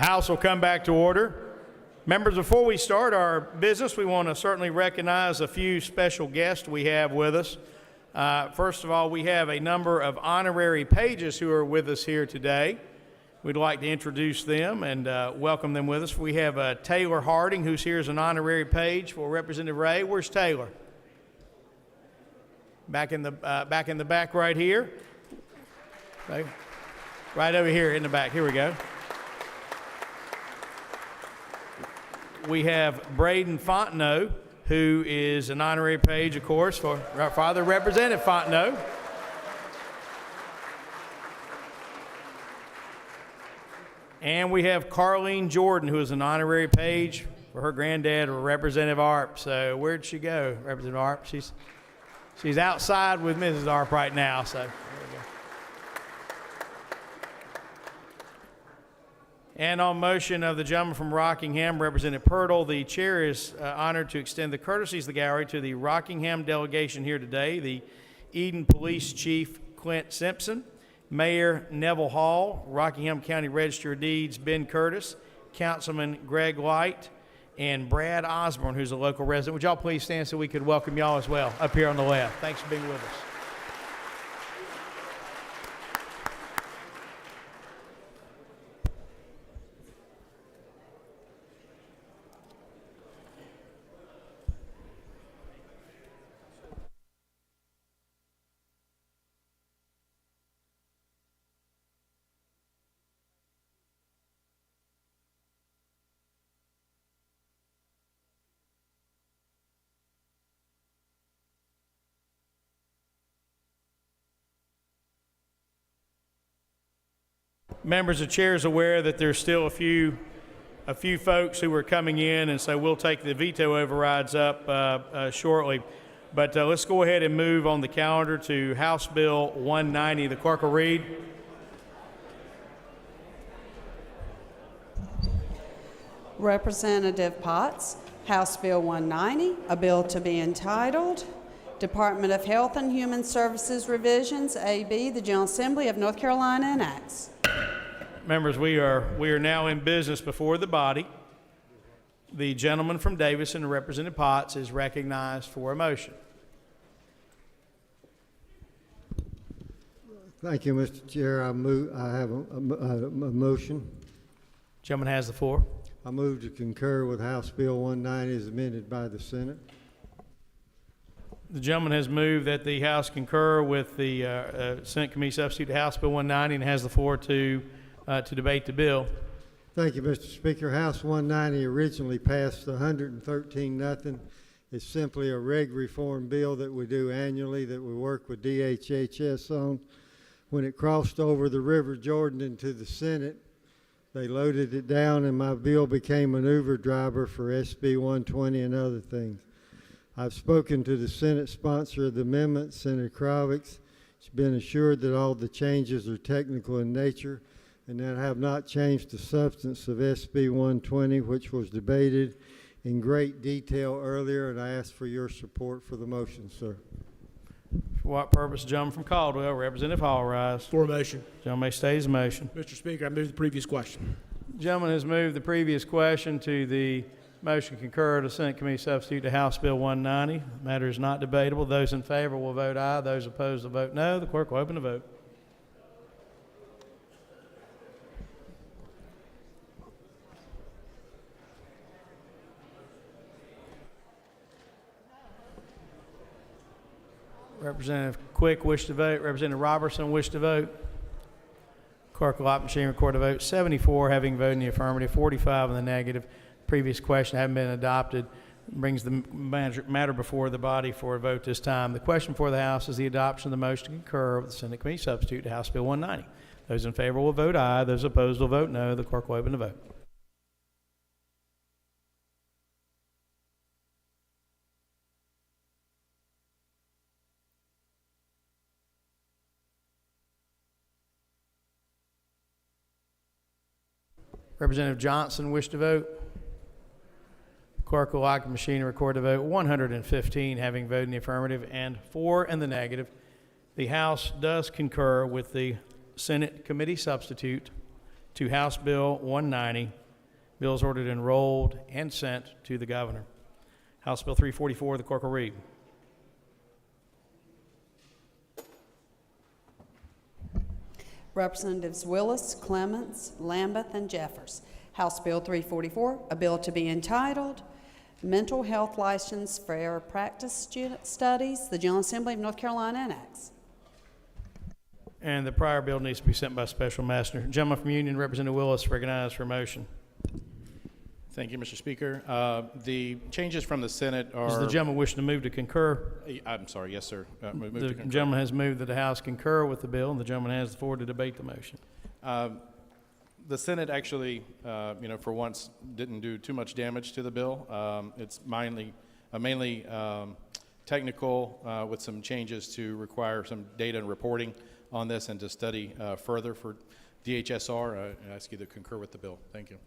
House will come back to order. Members, before we start our business, we want to certainly recognize a few special guests we have with us. First of all, we have a number of honorary pages who are with us here today. We'd like to introduce them and welcome them with us. We have Taylor Harding, who's here as an honorary page for Representative Ray. Where's Taylor? Back in the back right here. Okay. Right over here in the back. Here we go. We have Braden Fontenot, who is an honorary page, of course, for our father, Representative Fontenot. And we have Carlene Jordan, who is an honorary page for her granddad, Representative Arp. So where'd she go, Representative Arp? She's outside with Mrs. Arp right now. So there we go. And on motion of the gentleman from Rockingham, Representative Purtle, the chair is honored to extend the courtesies of the gallery to the Rockingham delegation here today, the Eden Police Chief Clint Simpson, Mayor Neville Hall, Rockingham County Register of Deeds Ben Curtis, Councilman Greg Light, and Brad Osborne, who's a local resident. Would y'all please stand so we could welcome y'all as well up here on the left. Thanks for being with us. Members, the chair is aware that there's still a few folks who are coming in, and so we'll take the veto overrides up shortly. But let's go ahead and move on the calendar to House Bill 190. The clerk will read. Representative Potts, House Bill 190, a bill to be entitled Department of Health and Human Services Revisions, AB, the General Assembly of North Carolina enacts. Members, we are now in business before the body. The gentleman from Davison, Representative Potts, is recognized for a motion. Thank you, Mr. Chair. I have a motion. Gentleman has the floor. I move to concur with House Bill 190 as amended by the Senate. The gentleman has moved that the House concur with the Senate Committee Substitute to House Bill 190 and has the floor to debate the bill. Thank you, Mr. Speaker. House 190 originally passed 113-0. It's simply a reg reform bill that we do annually that we work with DHHS on. When it crossed over the River Jordan into the Senate, they loaded it down and my bill became an Uber driver for SB 120 and other things. I've spoken to the Senate sponsor of the amendment, Senator Kravitz. She's been assured that all the changes are technical in nature and that have not changed the substance of SB 120, which was debated in great detail earlier, and I ask for your support for the motion, sir. For what purpose? Gentleman from Caldwell, Representative Hall, rise. For a motion. Gentleman may state his motion. Mr. Speaker, I move the previous question. Gentleman has moved the previous question to the motion concur to Senate Committee Substitute to House Bill 190. The matter is not debatable. Those in favor will vote aye. Those opposed will vote no. The clerk will open the vote. Representative Quick wish to vote. Representative Robertson wish to vote. Clerk will opt machine record the vote. 74 having voted in the affirmative, 45 in the negative. Previous question having been adopted. Brings the matter before the body for a vote this time. The question for the House is the adoption of the motion to concur with the Senate Committee Substitute to House Bill 190. Those in favor will vote aye. Those opposed will vote no. The clerk will open the vote. Representative Johnson wish to vote. Clerk will lock the machine and record the vote. 115 having voted in the affirmative and 4 in the negative. The House does concur with the Senate Committee Substitute to House Bill 190. Bill is ordered enrolled and sent to the governor. House Bill 344, the clerk will read. Representatives Willis, Clements, Lambeth, and Jeffers. House Bill 344, a bill to be entitled Mental Health License for Practice Studies, the General Assembly of North Carolina enacts. And the prior bill needs to be sent by special messenger. Gentleman from Union, Representative Willis, recognized for a motion. Thank you, Mr. Speaker. The changes from the Senate are... Does the gentleman wish to move to concur? I'm sorry, yes, sir. Move The to concur. gentleman has moved that the House concur with the bill, and the gentleman has the floor to debate the motion. The Senate actually, for once, didn't do too much damage to the bill. It's mainly technical with some changes to require some data and reporting on this and to study further for DHSR. I ask you to concur with the bill. Thank you.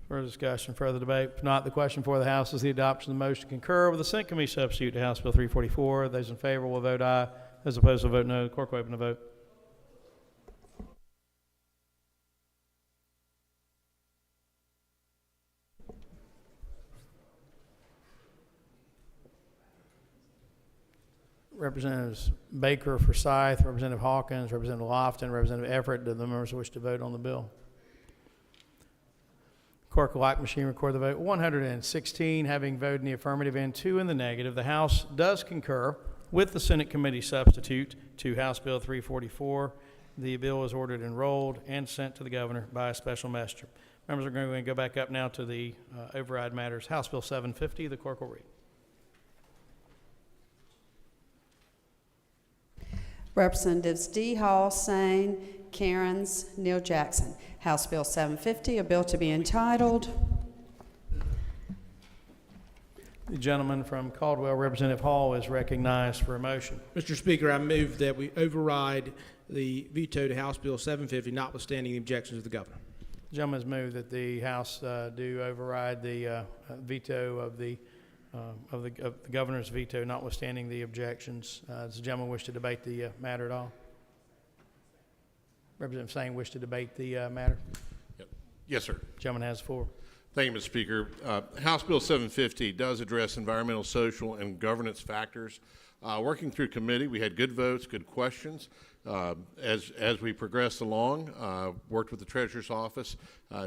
Further discussion, further debate? If not, the question for the House is the adoption of the motion to concur with the Senate Committee substitute to House Bill 344. Those in favor will vote aye. Those opposed will vote no. The clerk will open the vote. Representatives Baker, Forsyth, Representative Hawkins, Representative Lofton, Representative Everett, do the members wish to vote on the bill? Clerk will lock machine record the vote. 116 having voted in the affirmative and 2 in the negative. The House does concur with the Senate Committee substitute to House Bill 344. The bill is ordered enrolled and sent to the governor by a special messenger. Members are going to go back up now to the override matters. House Bill 750, the clerk will read. Representatives D. Hall, Sane, Cairns, Neal Jackson. House Bill 750, a bill to be entitled. The gentleman from Caldwell, Representative Hall, is recognized for a motion. Mr. Speaker, I move that we override the veto to House Bill 750, notwithstanding the objections of the governor. The gentleman has moved that the House do override the veto of the governor's veto, notwithstanding the objections. Does the gentleman wish to debate the matter at all? Representative Sane wish to debate the matter? Yep. Yes, sir. Gentleman has the floor. Thank you, Mr. Speaker. House Bill 750 does address environmental, social, and governance factors. Working through committee, we had good votes, good questions. As we progressed along, worked with the Treasurer's Office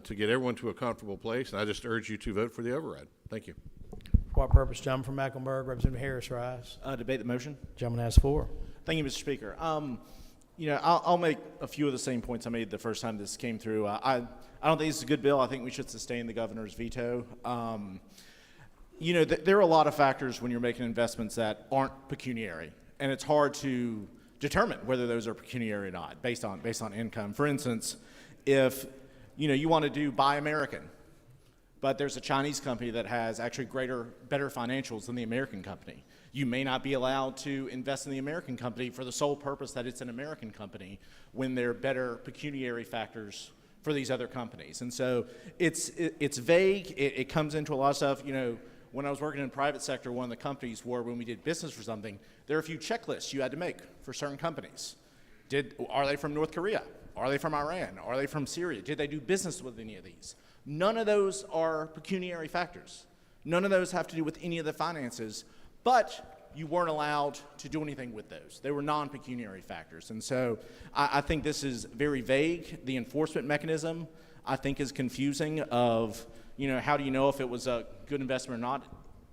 to get everyone to a comfortable place, and I just urge you to vote for the override. Thank you. For what purpose? Gentleman from Mecklenburg, Representative Harris, rise. Debate the motion. Gentleman has the floor. Thank you, Mr. Speaker. I'll make a few of the same points I made the first time this came through. I don't think this is a good bill. I think we should sustain the governor's veto. There are a lot of factors when you're making investments that aren't pecuniary, and it's hard to determine whether those are pecuniary or not based on income. For instance, if you want to do Buy American, but there's a Chinese company that has actually better financials than the American company, you may not be allowed to invest in the American company for the sole purpose that it's an American company when there are better pecuniary factors for these other companies. And so it's vague. It comes into a lot of stuff. When I was working in the private sector, one of the companies where when we did business for something, there are a few checklists you had to make for certain companies. Are they from North Korea? Are they from Iran? Are they from Syria? Did they do business with any of these? None of those are pecuniary factors. None of those have to do with any of the finances, but you weren't allowed to do anything with those. They were non-pecuniary factors. And so I think this is very vague. The enforcement mechanism, I think, is confusing of, how do you know if it was a good investment or not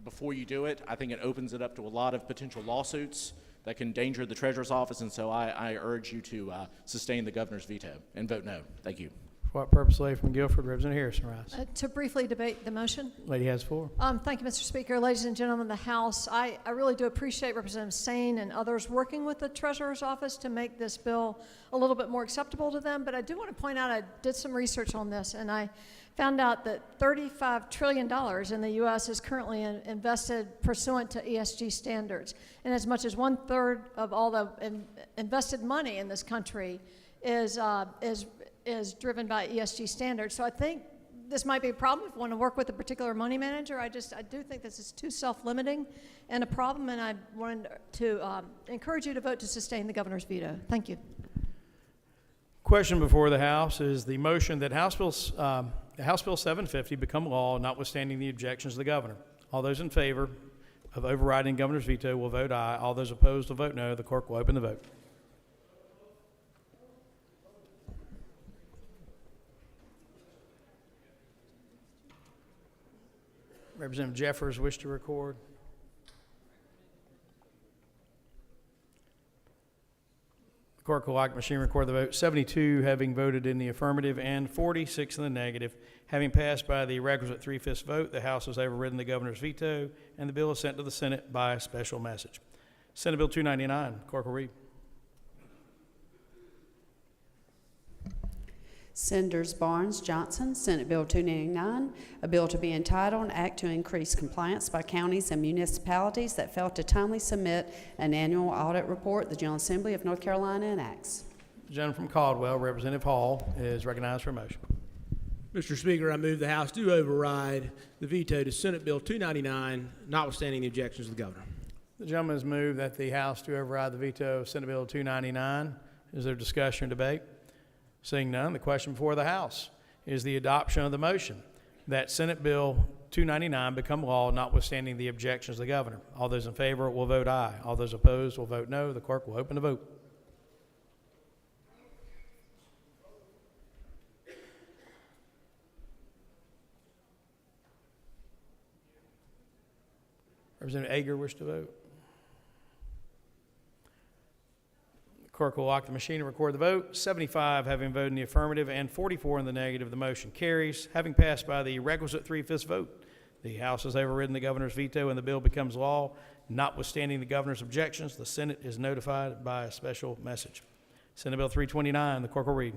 before you do it? I think it opens it up to a lot of potential lawsuits that can endanger the Treasurer's Office. And so I urge you to sustain the governor's veto and vote no. Thank you. For what purpose? Lady from Guilford, Representative Harrison, rise. To briefly debate the motion. Lady has the floor. Thank you, Mr. Speaker. Ladies and gentlemen of the House, I really do appreciate Representative Sane and others working with the Treasurer's Office to make this bill a little bit more acceptable to them. But I do want to point out, I did some research on this, and I found out that $35 trillion in the U.S. is currently invested pursuant to ESG standards. And as much as 1/3 of all the invested money in this country is driven by ESG standards. So I think this might be a problem if you want to work with a particular money manager. I do think this is too self-limiting and a problem, and I wanted to encourage you to vote to sustain the governor's veto. Thank you. Question before the House is the motion that House Bill 750 become law, notwithstanding the objections of the governor. All those in favor of overriding governor's veto will vote aye. All those opposed will vote no. The clerk will open the vote. Representative Jeffers wish to record. The clerk will like the machine record the vote. 72 having voted in the affirmative and 46 in the negative. Having passed by the requisite 3/5 vote, the House has overridden the governor's veto, and the bill is sent to the Senate by a special message. Senate Bill 299, clerk will read. Senators Barnes, Johnson, Senate Bill 299, a bill to be entitled, an act to increase compliance by counties and municipalities that fail to timely submit an annual audit report. The General Assembly of North Carolina enacts. The gentleman from Caldwell, Representative Hall, is recognized for a motion. Mr. Speaker, I move the House do override the veto to Senate Bill 299, notwithstanding the objections of the governor. The gentleman has moved that the House to override the veto of Senate Bill 299. Is there discussion or debate? Seeing none, the question before the House is the adoption of the motion that Senate Bill 299 become law, notwithstanding the objections of the governor. All those in favor will vote aye. All those opposed will vote no. The clerk will open the vote. Representative Ager wish to vote. Clerk will lock the machine and record the vote. 75 having voted in the affirmative and 44 in the negative. The motion carries. Having passed by the requisite 3/5 vote, the House has overridden the governor's veto and the bill becomes law. Notwithstanding the governor's objections, the Senate is notified by a special message. Senate Bill 329, the clerk will read.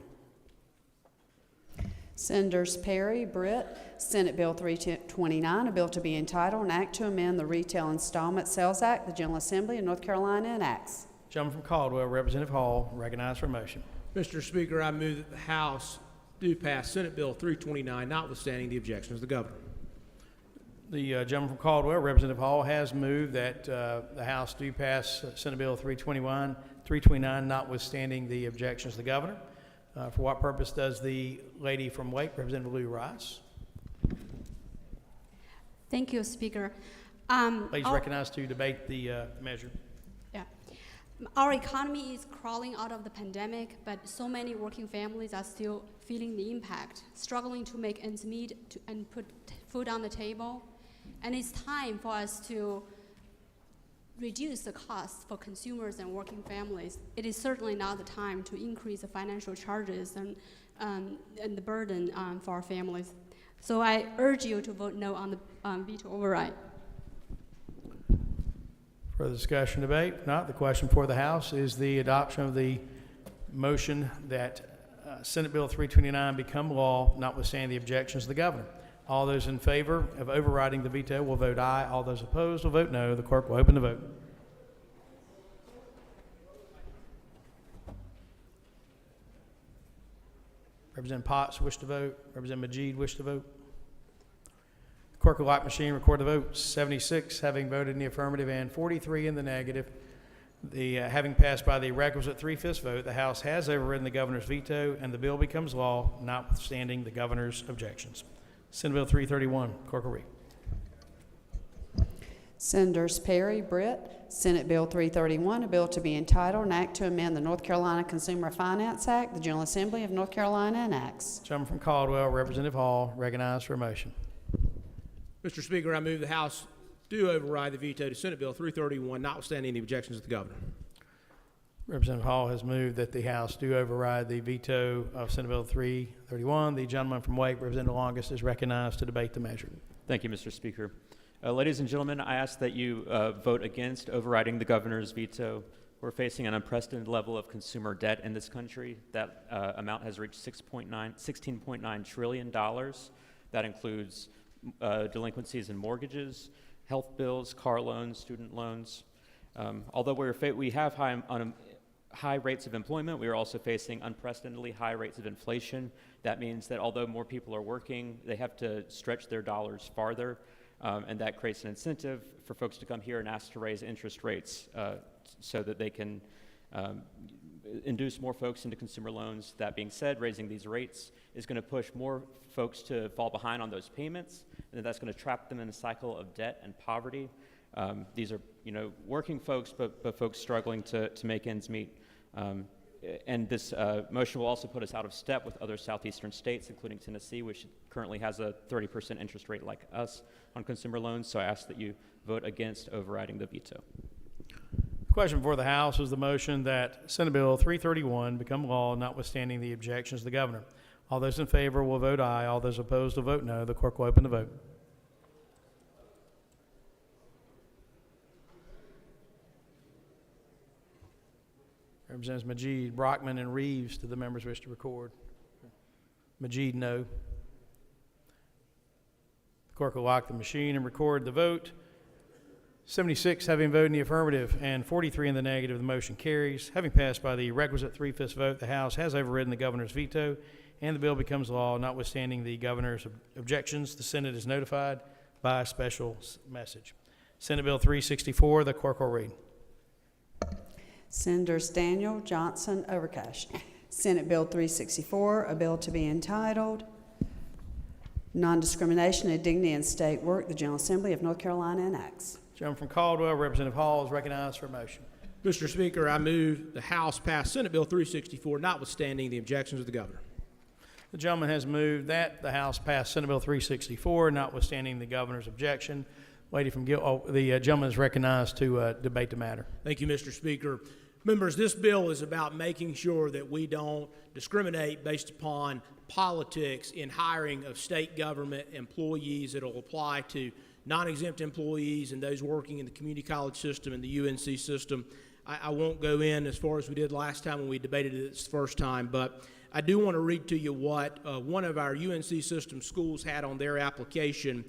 Senators Perry, Britt, Senate Bill 329, a bill to be entitled, an act to amend the Retail Installment Sales Act. The General Assembly of North Carolina enacts. Gentleman from Caldwell, Representative Hall, recognized for a motion. Mr. Speaker, I move that the House do pass Senate Bill 329, notwithstanding the objections of the governor. The gentleman from Caldwell, Representative Hall, has moved that the House do pass Senate Bill 329, notwithstanding the objections of the governor. For what purpose does the lady from Wake, Representative Lou Rice? Thank you, Speaker. Please recognize to debate the measure. Yeah. Our economy is crawling out of the pandemic, but so many working families are still feeling the impact, struggling to make ends meet and put food on the table. And it's time for us to reduce the costs for consumers and working families. It is certainly not the time to increase the financial charges and the burden for our families. So I urge you to vote no on the veto override. Further discussion, debate? If not, the question for the House is the adoption of the motion that Senate Bill 329 become law, notwithstanding the objections of the governor. All those in favor of overriding the veto will vote aye. All those opposed will vote no. The clerk will open the vote. Representative Potts wish to vote. Representative Majid wish to vote. Clerk will lock machine, record the vote. 76 having voted in the affirmative and 43 in the negative. Having passed by the requisite 3/5 vote, the House has overridden the governor's veto and the bill becomes law, notwithstanding the governor's objections. Senate Bill 331, clerk will read. Senators Perry, Britt, Senate Bill 331, a bill to be entitled, an act to amend the North Carolina Consumer Finance Act. The General Assembly of North Carolina enacts. Gentleman from Caldwell, Representative Hall, recognized for a motion. Mr. Speaker, I move the House do override the veto to Senate Bill 331, notwithstanding the objections of the governor. Representative Hall has moved that the House do override the veto of Senate Bill 331. The gentleman from Wake, Representative Longest, is recognized to debate the measure. Thank you, Mr. Speaker. Ladies and gentlemen, I ask that you vote against overriding the governor's veto. We're facing an unprecedented level of consumer debt in this country. That amount has reached $16.9 trillion. That includes delinquencies in mortgages, health bills, car loans, student loans. Although we have high rates of employment, we are also facing unprecedentedly high rates of inflation. That means that although more people are working, they have to stretch their dollars farther, and that creates an incentive for folks to come here and ask to raise interest rates so that they can induce more folks into consumer loans. That being said, raising these rates is going to push more folks to fall behind on those payments, and that's going to trap them in a cycle of debt and poverty. These are, working folks, but folks struggling to make ends meet. And this motion will also put us out of step with other southeastern states, including Tennessee, which currently has a 30% interest rate like us on consumer loans. So I ask that you vote against overriding the veto. The question before the House was the motion that Senate Bill 331 become law, notwithstanding the objections of the governor. All those in favor will vote aye. All those opposed will vote no. The clerk will open the vote. Representatives Majid, Brockman, and Reeves, do the members wish to record? Majid, no. The clerk will lock the machine and record the vote. 76 having voted in the affirmative and 43 in the negative, the motion carries. Having passed by the requisite 3/5 vote, the House has overridden the governor's veto, and the bill becomes law, notwithstanding the governor's objections. The Senate is notified by a special message. Senate Bill 364, the clerk will read. Senators Daniel, Johnson, Overcash. Senate Bill 364, a bill to be entitled Non-Discrimination and Dignity in State Work, the General Assembly of North Carolina enacts. Gentleman from Caldwell, Representative Hall, is recognized for a motion. Mr. Speaker, I move the House pass Senate Bill 364, notwithstanding the objections of the governor. The gentleman has moved that the House pass Senate Bill 364, notwithstanding the governor's objection. Lady from the gentleman is recognized to debate the matter. Thank you, Mr. Speaker. Members, this bill is about making sure that we don't discriminate based upon politics in hiring of state government employees. It'll apply to non-exempt employees and those working in the community college system and the UNC system. I won't go in as far as we did last time when we debated it this first time, but I do want to read to you what one of our UNC system schools had on their application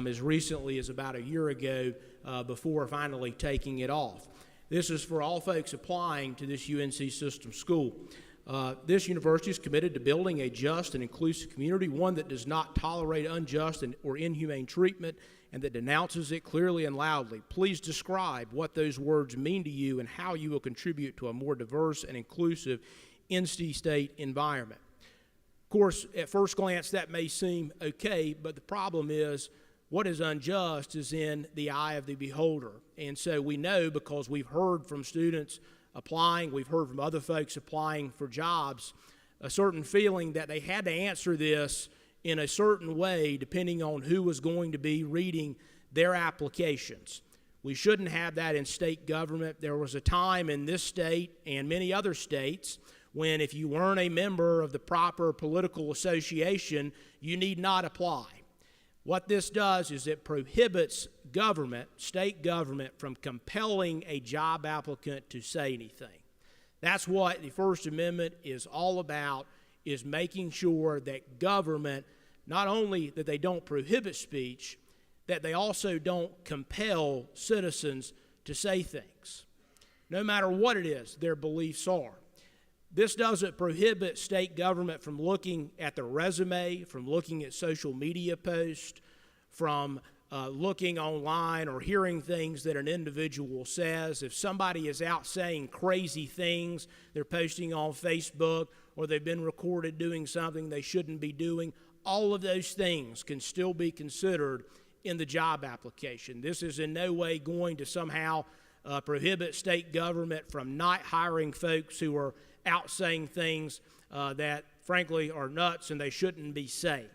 as recently as about a year ago before finally taking it off. This is for all folks applying to this UNC system school. This university is committed to building a just and inclusive community, one that does not tolerate unjust or inhumane treatment and that denounces it clearly and loudly. Please describe what those words mean to you and how you will contribute to a more diverse and inclusive NC State environment. Of course, at first glance, that may seem okay, but the problem is what is unjust is in the eye of the beholder. And so we know, because we've heard from students applying, we've heard from other folks applying for jobs, a certain feeling that they had to answer this in a certain way depending on who was going to be reading their applications. We shouldn't have that in state government. There was a time in this state and many other states when if you weren't a member of the proper political association, you need not apply. What this does is it prohibits government, state government, from compelling a job applicant to say anything. That's what the First Amendment is all about, is making sure that government, not only that they don't prohibit speech, that they also don't compel citizens to say things, no matter what it is their beliefs are. This doesn't prohibit state government from looking at the resume, from looking at social media posts, from looking online or hearing things that an individual says. If somebody is out saying crazy things, they're posting on Facebook, or they've been recorded doing something they shouldn't be doing, all of those things can still be considered in the job application. This is in no way going to somehow prohibit state government from not hiring folks who are out saying things that frankly are nuts and they shouldn't be saying.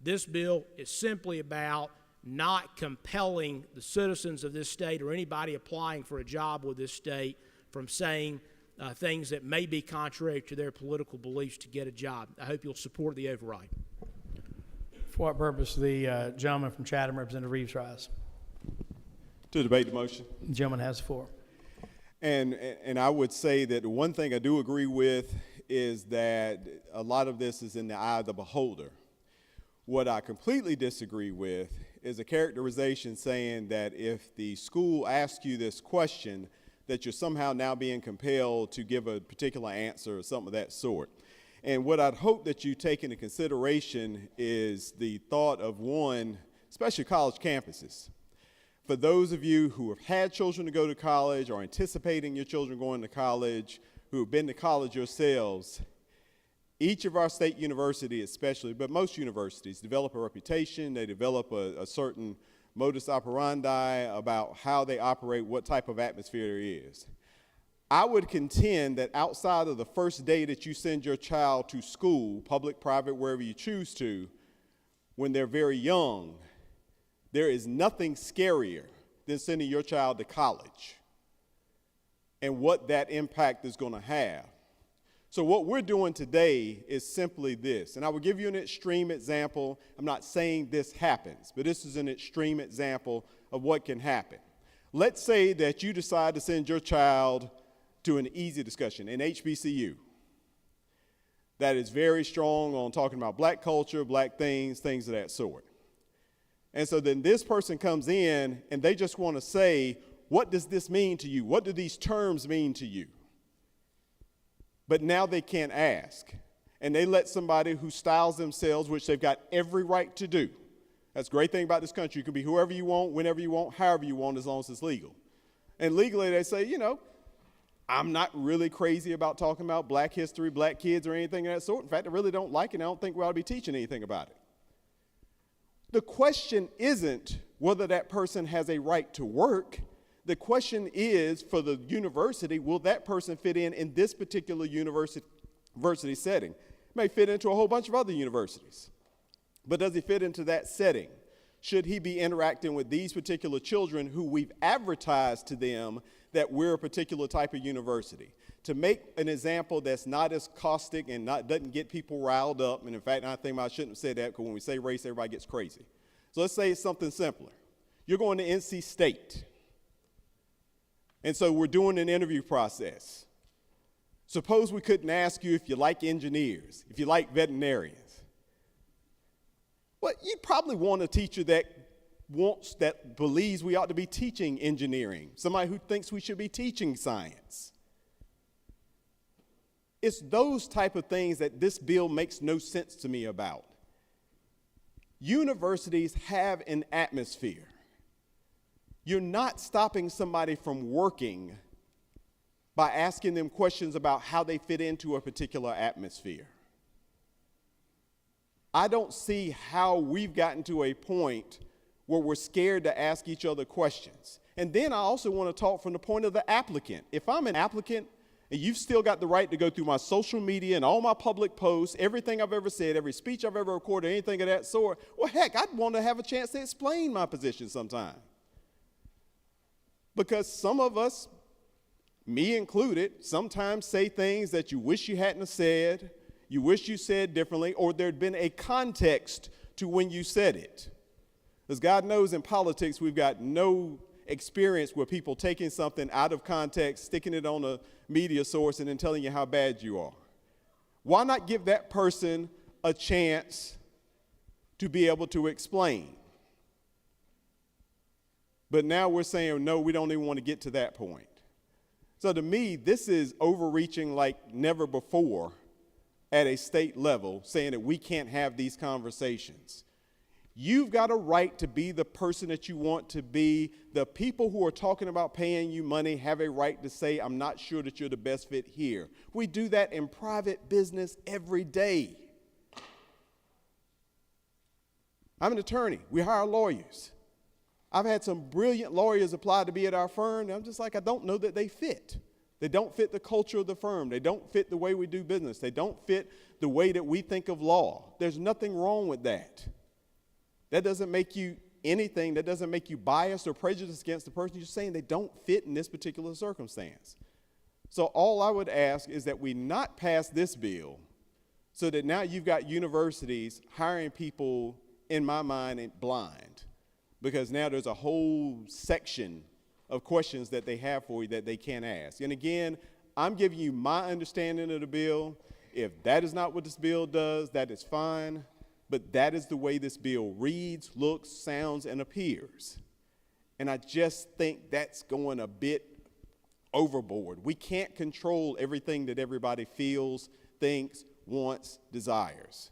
This bill is simply about not compelling the citizens of this state or anybody applying for a job with this state from saying things that may be contrary to their political beliefs to get a job. I hope you'll support the override. For what purpose the gentleman from Chatham, Representative Reeves, rise? To debate the motion. The gentleman has the floor. And I would say that one thing I do agree with is that a lot of this is in the eye of the beholder. What I completely disagree with is a characterization saying that if the school asks you this question, that you're somehow now being compelled to give a particular answer or something of that sort. And what I'd hope that you take into consideration is the thought of one, especially college campuses. For those of you who have had children to go to college or anticipating your children going to college, who have been to college yourselves, each of our state universities especially, but most universities, develop a reputation, they develop a certain modus operandi about how they operate, what type of atmosphere there is. I would contend that outside of the first day that you send your child to school, public, private, wherever you choose to, when they're very young, there is nothing scarier than sending your child to college and what that impact is going to have. So what we're doing today is simply this, and I will give you an extreme example. I'm not saying this happens, but this is an extreme example of what can happen. Let's say that you decide to send your child to an easy discussion, an HBCU, that is very strong on talking about black culture, black things of that sort. And so then this person comes in and they just want to say, what does this mean to you? What do these terms mean to you? But now they can't ask. And they let somebody who styles themselves, which they've got every right to do. That's the great thing about this country. You can be whoever you want, whenever you want, however you want, as long as it's legal. And legally they say, you know, I'm not really crazy about talking about black history, black kids, or anything of that sort. In fact, I really don't like it, and I don't think we ought to be teaching anything about it. The question isn't whether that person has a right to work. The question is, for the university, will that person fit in this particular university setting? It may fit into a whole bunch of other universities, but does he fit into that setting? Should he be interacting with these particular children who we've advertised to them that we're a particular type of university? To make an example that's not as caustic and doesn't get people riled up, and in fact, I think I shouldn't have said that, because when we say race, everybody gets crazy. So let's say it's something simpler. You're going to NC State. And so we're doing an interview process. Suppose we couldn't ask you if you like engineers, if you like veterinarians. Well, you'd probably want a teacher that believes we ought to be teaching engineering, somebody who thinks we should be teaching science. It's those type of things that this bill makes no sense to me about. Universities have an atmosphere. You're not stopping somebody from working by asking them questions about how they fit into a particular atmosphere. I don't see how we've gotten to a point where we're scared to ask each other questions. And then I also want to talk from the point of the applicant. If I'm an applicant and you've still got the right to go through my social media and all my public posts, everything I've ever said, every speech I've ever recorded, anything of that sort, well, heck, I'd want to have a chance to explain my position sometime. Because some of us, me included, sometimes say things that you wish you hadn't have said, you wish you said differently, or there'd been a context to when you said it. As God knows, in politics, we've got no experience with people taking something out of context, sticking it on a media source, and then telling you how bad you are. Why not give that person a chance to be able to explain? But now we're saying, no, we don't even want to get to that point. So to me, this is overreaching like never before at a state level, saying that we can't have these conversations. You've got a right to be the person that you want to be. The people who are talking about paying you money have a right to say, I'm not sure that you're the best fit here. We do that in private business every day. I'm an attorney. We hire lawyers. I've had some brilliant lawyers apply to be at our firm, and I'm just like, I don't know that they fit. They don't fit the culture of the firm. They don't fit the way we do business. They don't fit the way that we think of law. There's nothing wrong with that. That doesn't make you anything. That doesn't make you biased or prejudiced against the person. You're saying they don't fit in this particular circumstance. So all I would ask is that we not pass this bill so that now you've got universities hiring people, in my mind, blind. Because now there's a whole section of questions that they have for you that they can't ask. And again, I'm giving you my understanding of the bill. If that is not what this bill does, that is fine. But that is the way this bill reads, looks, sounds, and appears. And I just think that's going a bit overboard. We can't control everything that everybody feels, thinks, wants, desires.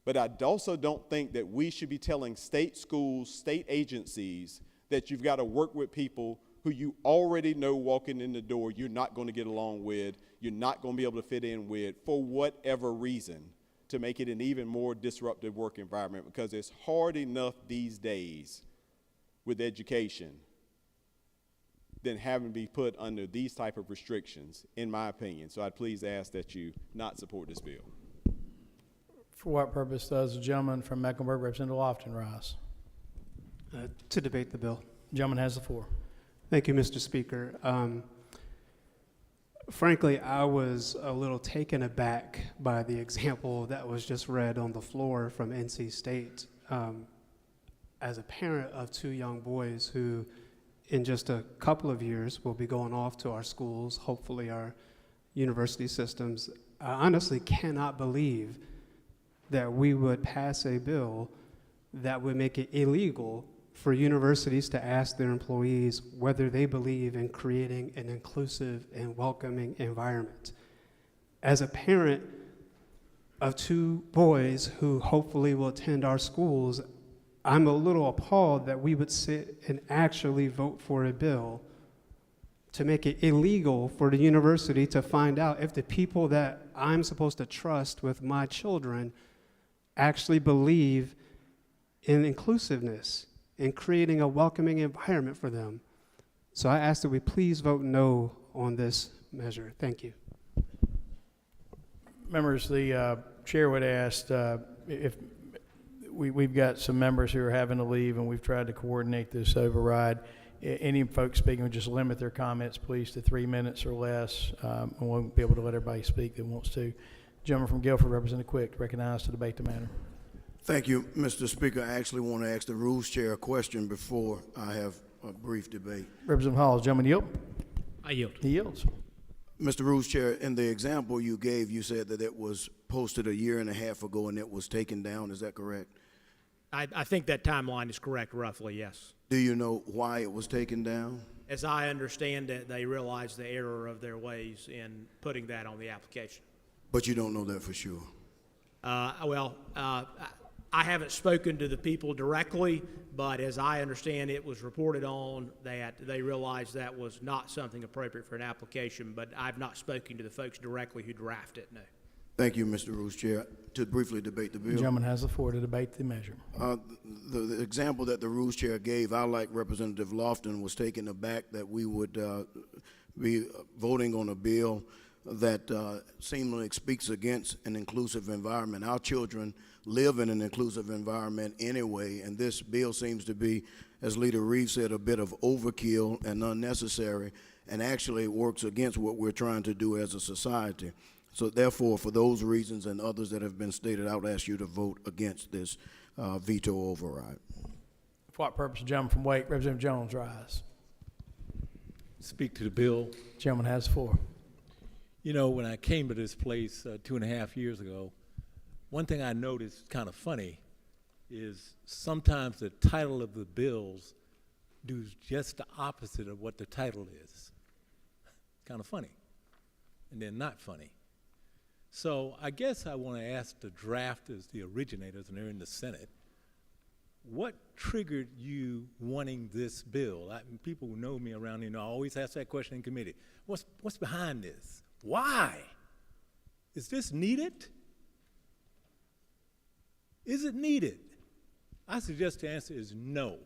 But I also don't think that we should be telling state schools, state agencies, that you've got to work with people who you already know walking in the door you're not going to get along with. you're not going to be able to fit in with for whatever reason to make it an even more disruptive work environment, because it's hard enough these days with education than having to be put under these type of restrictions, in my opinion. So I'd please ask that you not support this bill. For what purpose does the gentleman from Mecklenburg, Representative Lofton, rise? To debate the bill. Gentleman has the floor. Thank you, Mr. Speaker. Frankly, I was a little taken aback by the example that was just read on the floor from NC State. As a parent of two young boys who, in just a couple of years, will be going off to our schools, hopefully our university systems, I honestly cannot believe that we would pass a bill that would make it illegal for universities to ask their employees whether they believe in creating an inclusive and welcoming environment. As a parent of two boys who hopefully will attend our schools, I'm a little appalled that we would sit and actually vote for a bill to make it illegal for the university to find out if the people that I'm supposed to trust with my children actually believe in inclusiveness and creating a welcoming environment for them. So I ask that we please vote no on this measure. Thank you. Members, the chair would ask if we've got some members who are having to leave, and we've tried to coordinate this override. Any folks speaking would just limit their comments, please, to 3 minutes or less. And we won't be able to let everybody speak that wants to. Gentleman from Guilford, Representative Quick, recognized to debate the matter. Thank you, Mr. Speaker. I actually want to ask the Rules Chair a question before I have a brief debate. Representative Halls, gentleman yield? I yield. He yields. Mr. Rules Chair, in the example you gave, you said that it was posted a year and a half ago and it was taken down. Is that correct? I think that timeline is correct, roughly, yes. Do you know why it was taken down? As I understand it, they realized the error of their ways in putting that on the application. But you don't know that for sure. I haven't spoken to the people directly, but as I understand it was reported on that they realized that was not something appropriate for an application, but I've not spoken to the folks directly who drafted it, no. Thank you, Mr. Rules Chair. To briefly debate the bill. The gentleman has the floor to debate the measure. The example that the Rules Chair gave, I, like Representative Lofton, was taken aback that we would be voting on a bill that seemingly speaks against an inclusive environment. Our children live in an inclusive environment anyway, and this bill seems to be, as Leader Reeves said, a bit of overkill and unnecessary, and actually works against what we're trying to do as a society. So therefore, for those reasons and others that have been stated, I would ask you to vote against this veto override. For what purpose, gentleman from Wake, Representative Jones, rise. Speak to the bill. Gentleman has the floor. You know, when I came to this place 2.5 years ago, one thing I noticed kind of funny is sometimes the title of the bills do just the opposite of what the title is. Kind of funny. And they're not funny. So I guess I want to ask the drafters, the originators, and they're in the Senate, what triggered you wanting this bill? People who know me around here know I always ask that question in committee. What's behind this? Why? Is this needed? Is it needed? I suggest the answer is no.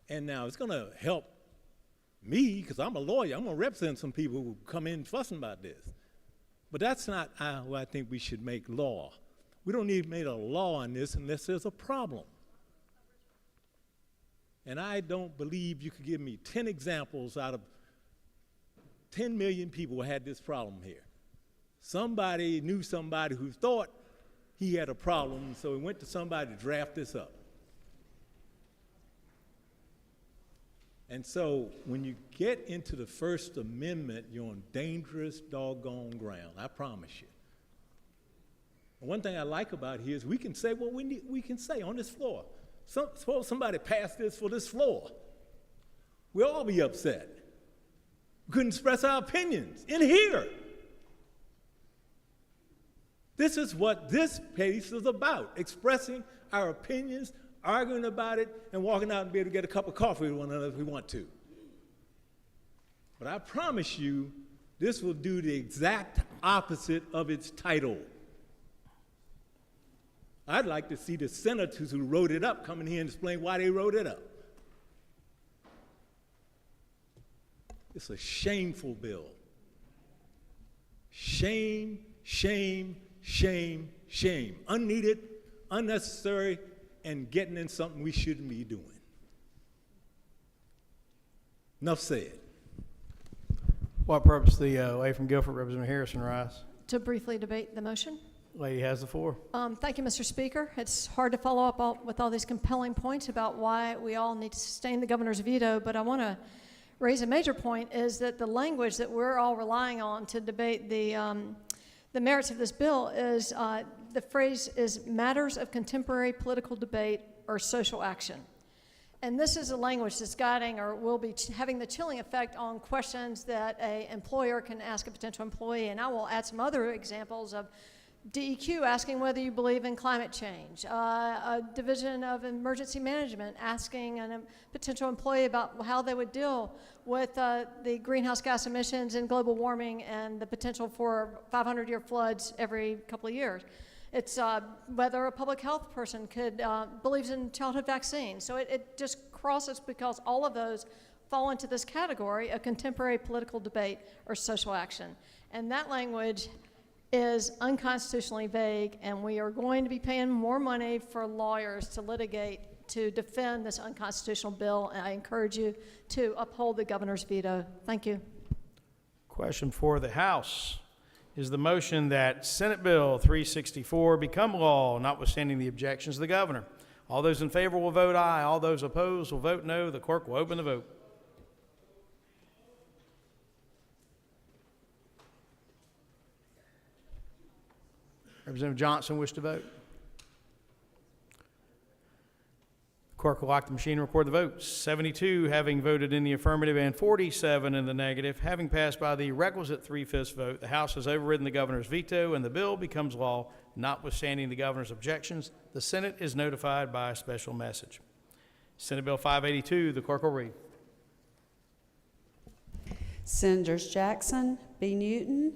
And now it's going to help me, because I'm a lawyer. I'm going to represent some people who come in fussing about this. But that's not how I think we should make law. We don't need to make a law on this unless there's a problem. And I don't believe you could give me 10 examples out of 10 million people who had this problem here. Somebody knew somebody who thought he had a problem, so he went to somebody to draft this up. And so when you get into the First Amendment, you're on dangerous, doggone ground, I promise you. And one thing I like about here is we can say what we can say on this floor. Suppose somebody passed this for this floor. We'll all be upset. We couldn't express our opinions in here. This is what this case is about, expressing our opinions, arguing about it, and walking out and be able to get a cup of coffee with one another if we want to. But I promise you, This will do the exact opposite of its title. I'd like to see the senators who wrote it up come in here and explain why they wrote it up. It's a shameful bill. Shame, shame, shame, shame. Unneeded, unnecessary, and getting in something we shouldn't be doing. Enough said. What purpose the lady from Guilford, Representative Harrison, rise? To briefly debate the motion. Lady has the floor. Thank you, Mr. Speaker. It's hard to follow up with all these compelling points about why we all need to sustain the governor's veto, but I want to raise a major point is that the language that we're all relying on to debate the merits of this bill is, the phrase is matters of contemporary political debate or social action. And this is a language that's guiding or will be having the chilling effect on questions that an employer can ask a potential employee. And I will add some other examples of DEQ asking whether you believe in climate change, a division of emergency management asking a potential employee about how they would deal with the greenhouse gas emissions and global warming and the potential for 500-year floods every couple of years. It's whether a public health person believes in childhood vaccines. So it just crosses because all of those fall into this category of contemporary political debate or social action. And that language is unconstitutionally vague, and we are going to be paying more money for lawyers to litigate to defend this unconstitutional bill, and I encourage you to uphold the governor's veto. Thank you. Question for the House. Is the motion that Senate Bill 364 become law, notwithstanding the objections of the governor? All those in favor will vote aye. All those opposed will vote no. The clerk will open the vote. Representative Johnson wish to vote? Clerk will lock the machine and record the votes. 72 having voted in the affirmative and 47 in the negative. Having passed by the requisite 3/5 vote, the House has overridden the governor's veto and the bill becomes law, notwithstanding the governor's objections. The Senate is notified by a special message. Senate Bill 582, the clerk will read. Senators Jackson, B. Newton,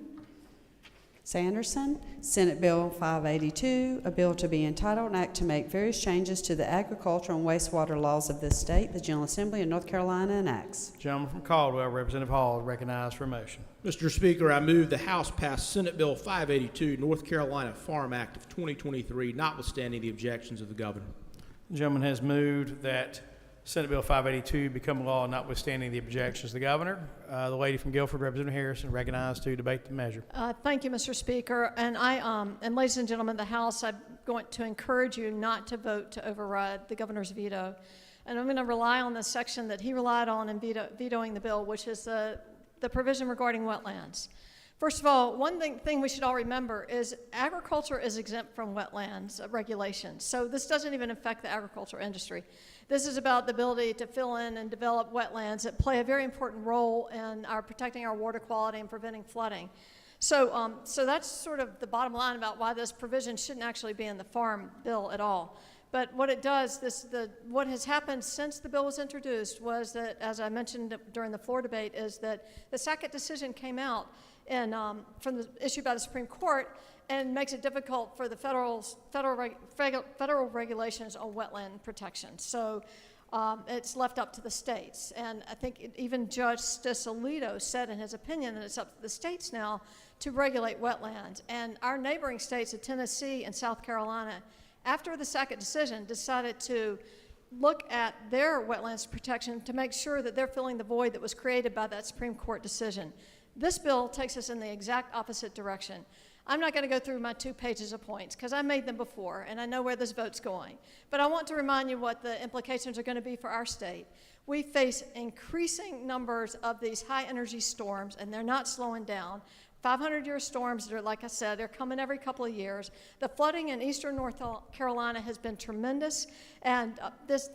Sanderson. Senate Bill 582, a bill to be entitled, an act to make various changes to the agricultural and wastewater laws of this state, the General Assembly of North Carolina enacts. Gentleman from Caldwell, Representative Hall, recognized for a motion. Mr. Speaker, I move the House pass Senate Bill 582, North Carolina Farm Act of 2023, notwithstanding the objections of the governor. The gentleman has moved that Senate Bill 582 become law, notwithstanding the objections of the governor. The lady from Guilford, Representative Harrison, recognized to debate the measure. Thank you, Mr. Speaker. And and ladies and gentlemen of the House, I'm going to encourage you not to vote to override the governor's veto. And I'm going to rely on the section that he relied on in vetoing the bill, which is the provision regarding wetlands. First of all, one thing we should all remember is agriculture is exempt from wetlands regulations. So this doesn't even affect the agriculture industry. This is about the ability to fill in and develop wetlands that play a very important role in protecting our water quality and preventing flooding. So, so that's sort of the bottom line about why this provision shouldn't actually be in the farm bill at all. But what it does, what has happened since the bill was introduced was that, as I mentioned during the floor debate, is that the Sackett decision came out issued by the Supreme Court and makes it difficult for the federal regulations on wetland protection. So it's left up to the states. And I think even Justice Alito said in his opinion that it's up to the states now to regulate wetlands. And our neighboring states of Tennessee and South Carolina, after the Sackett decision, decided to look at their wetlands protection to make sure that they're filling the void that was created by that Supreme Court decision. This bill takes us in the exact opposite direction. I'm not going to go through my 2 pages of points because I made them before and I know where this vote's going. But I want to remind you what the implications are going to be for our state. We face increasing numbers of these high energy storms and they're not slowing down. 500-year storms that are, like I said, they're coming every couple of years. The flooding in eastern North Carolina has been tremendous, and this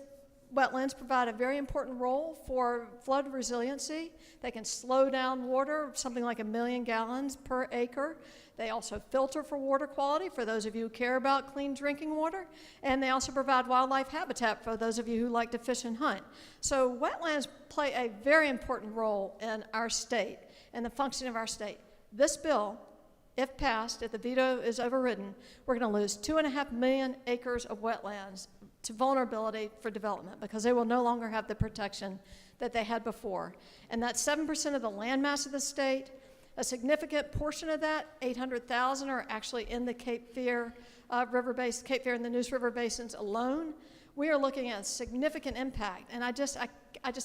wetlands provide a very important role for flood resiliency. They can slow down water, something like 1 million gallons per acre. They also filter for water quality, for those of you who care about clean drinking water. And they also provide wildlife habitat for those of you who like to fish and hunt. So wetlands play a very important role in our state. and the functioning of our state. This bill, if passed, if the veto is overridden, we're going to lose 2.5 million acres of wetlands to vulnerability for development because they will no longer have the protection that they had before. And that's 7% of the landmass of the state. A significant portion of that, 800,000, are actually in the Cape Fear River Basin, Cape Fear and the Neuse River basins alone. We are looking at a significant impact, and I just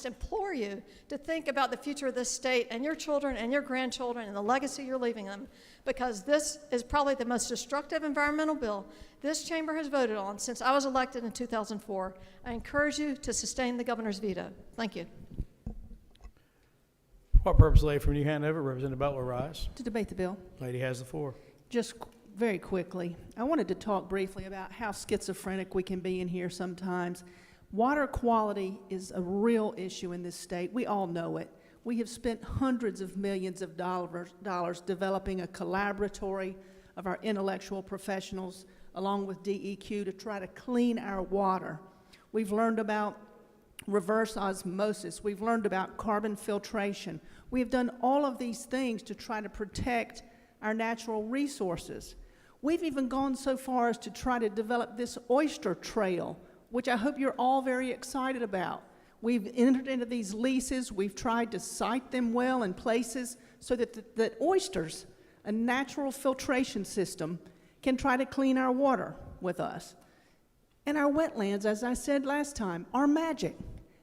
implore you to think about the future of this state and your children and your grandchildren and the legacy you're leaving them, because this is probably the most destructive environmental bill this chamber has voted on since I was elected in 2004. I encourage you to sustain the governor's veto. Thank you. What purpose lay from you hand over? Representative Butler, rise. To debate the bill. Lady has the floor. Just very quickly, I wanted to talk briefly about how schizophrenic we can be in here sometimes. Water quality is a real issue in this state. We all know it. We have spent hundreds of millions of dollars developing a collaboratory of our intellectual professionals along with DEQ to try to clean our water. We've learned about reverse osmosis. We've learned about carbon filtration. We have done all of these things to try to protect our natural resources. We've even gone so far as to try to develop this oyster trail, which I hope you're all very excited about. We've entered into these leases. We've tried to site them well in places so that oysters, a natural filtration system, can try to clean our water with us. And our wetlands, as I said last time, are magic.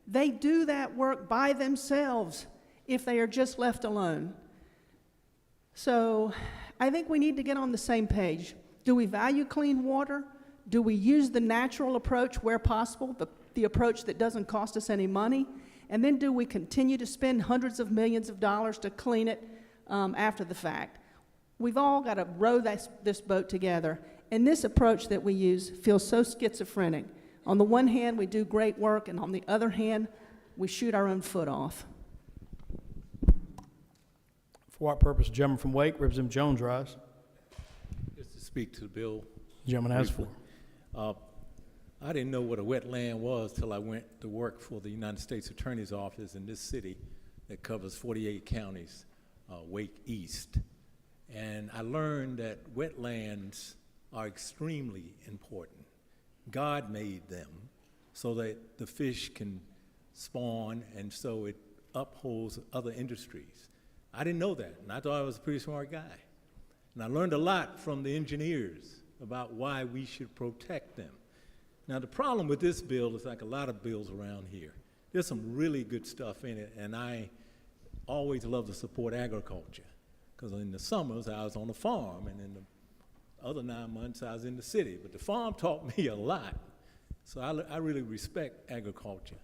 They do that work by themselves if they are just left alone. So I think we need to get on the same page. Do we value clean water? Do we use the natural approach where possible, the approach that doesn't cost us any money? And then do we continue to spend hundreds of millions of dollars to clean it after the fact? We've all got to row this boat together. And this approach that we use feels so schizophrenic. On the one hand, we do great work, and on the other hand, we shoot our own foot off. For what purpose? Gentleman from Wake, Representative Jones, rise. Just to speak to the bill. Gentleman has the floor. I didn't know what a wetland was till I went to work for the United States Attorney's Office in this city that covers 48 counties, Wake East. And I learned that wetlands are extremely important. God made them so that the fish can spawn, and so it upholds other industries. I didn't know that, and I thought I was a pretty smart guy. And I learned a lot from the engineers about why we should protect them. Now, the problem with this bill is like a lot of bills around here. There's some really good stuff in it, and I always love to support agriculture, because in the summers I was on the farm, and in the other 9 months I was in the city. But the farm taught me a lot, so I really respect agriculture.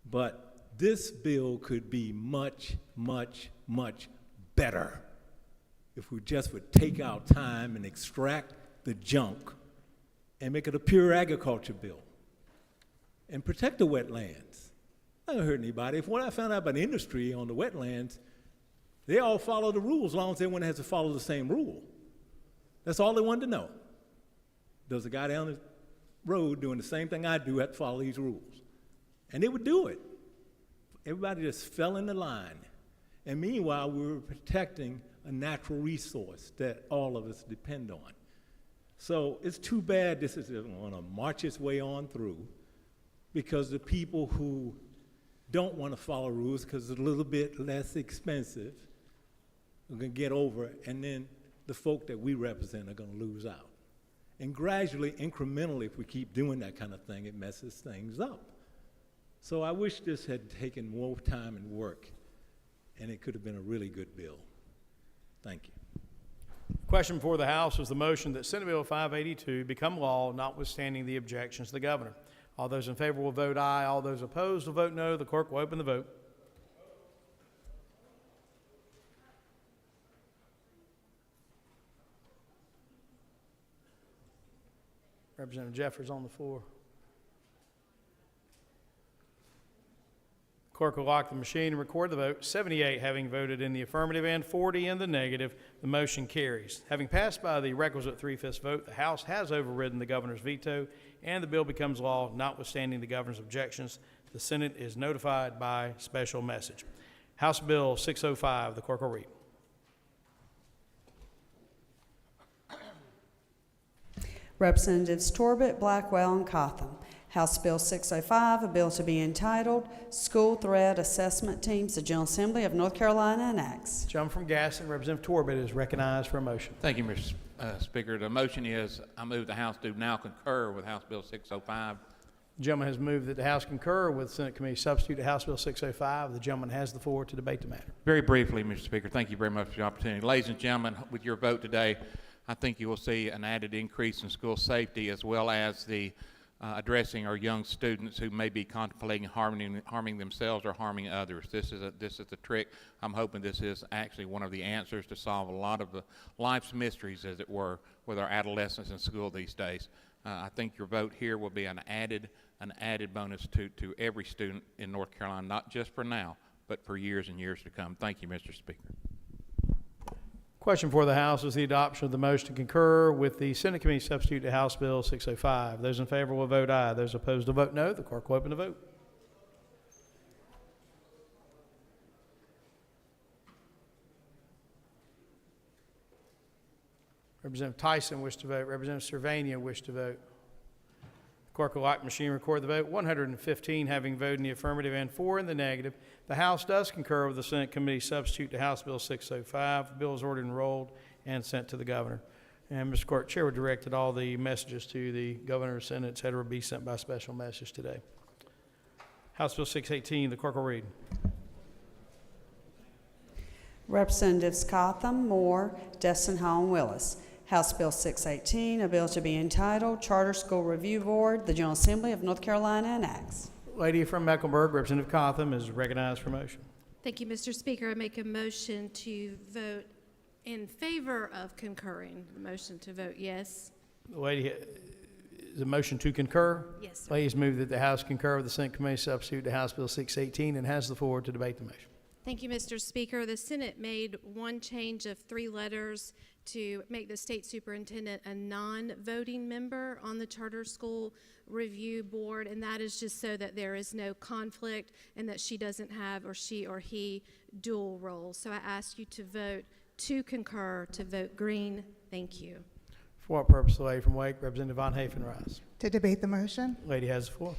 But this bill could be much, much, much better if we just would take our time and extract the junk and make it a pure agriculture bill and protect the wetlands. Not gonna hurt anybody. If what I found out about the industry on the wetlands, they all follow the rules as long as everyone has to follow the same rule. That's all they wanted to know. Does a guy down the road doing the same thing I do have to follow these rules? And they would do it. Everybody just fell in the line. And meanwhile, we were protecting a natural resource that all of us depend on. So it's too bad this is going to march its way on through, because the people who don't want to follow rules because it's a little bit less expensive are going to get over it, and then the folk that we represent are going to lose out. And gradually, incrementally, if we keep doing that kind of thing, it messes things up. So I wish this had taken more time and work, and it could have been a really good bill. Thank you. Question before the House was the motion that Senate Bill 582 become law, notwithstanding the objections to the governor. All those in favor will vote aye. All those opposed will vote no. The clerk will open the vote. Representative Jeffers on the floor. Clerk will lock the machine and record the vote. 78 having voted in the affirmative and 40 in the negative. The motion carries. Having passed by the requisite 3/5 vote, the House has overridden the governor's veto, and the bill becomes law, notwithstanding the governor's objections. The Senate is notified by special message. House Bill 605. The clerk will read. Representatives Torbett, Blackwell, and Cotham. House Bill 605, a bill to be entitled School Threat Assessment Teams, the General Assembly of North Carolina enacts. Gentleman from Gaston, Representative Torbett, is recognized for a motion. Thank you, Mr. Speaker. The motion is I move the House do now concur with House Bill 605. The gentleman has moved that the House concur with Senate Committee Substitute to House Bill 605. The gentleman has the floor to debate the matter. Very briefly, Mr. Speaker, thank you very much for the opportunity. Ladies and gentlemen, with your vote today, I think you will see an added increase in school safety as well as the addressing our young students who may be contemplating harming themselves or harming others. This is a trick. I'm hoping this is actually one of the answers to solve a lot of the life's mysteries, as it were, with our adolescents in school these days. I think your vote here will be an added bonus to every student in North Carolina, not just for now, but for years and years to come. Thank you, Mr. Speaker. Question for the House is the adoption of the motion to concur with the Senate Committee Substitute to House Bill 605. Those in favor will vote aye. Those opposed will vote no. The clerk will open the vote. Representative Tyson wished to vote. Representative Cervania wished to vote. Clerk will lock the machine, record the vote. 115 having voted in the affirmative and 4 in the negative. The House does concur with the Senate Committee Substitute to House Bill 605. The bill is ordered enrolled and sent to the governor. And Mr. Court, Chair would direct that all the messages to the governor, Senate, et cetera, be sent by special message today. House Bill 618, the clerk will read. Representatives Cotham, Moore, Destin Hall, and Willis. House Bill 618, a bill to be entitled Charter School Review Board, the General Assembly of North Carolina enacts. Lady from Mecklenburg, Representative Cotham, is recognized for motion. Thank you, Mr. Speaker. I make a motion to vote in favor of concurring. The motion to vote yes. The lady is a motion to concur. Yes, sir. Lady has moved that the House concur with the Senate Committee Substitute to House Bill 618 and has the floor to debate the motion. Thank you, Mr. Speaker. The Senate made one change of 3 letters to make the state superintendent a non-voting member on the Charter School Review Board, and that is just so that there is no conflict and that she doesn't have, or she or he, dual roles. So I ask you to vote to concur, to vote green. Thank you. For what purpose, the lady from Wake, Representative Von Hafen-Rise. To debate the motion. Lady has the floor.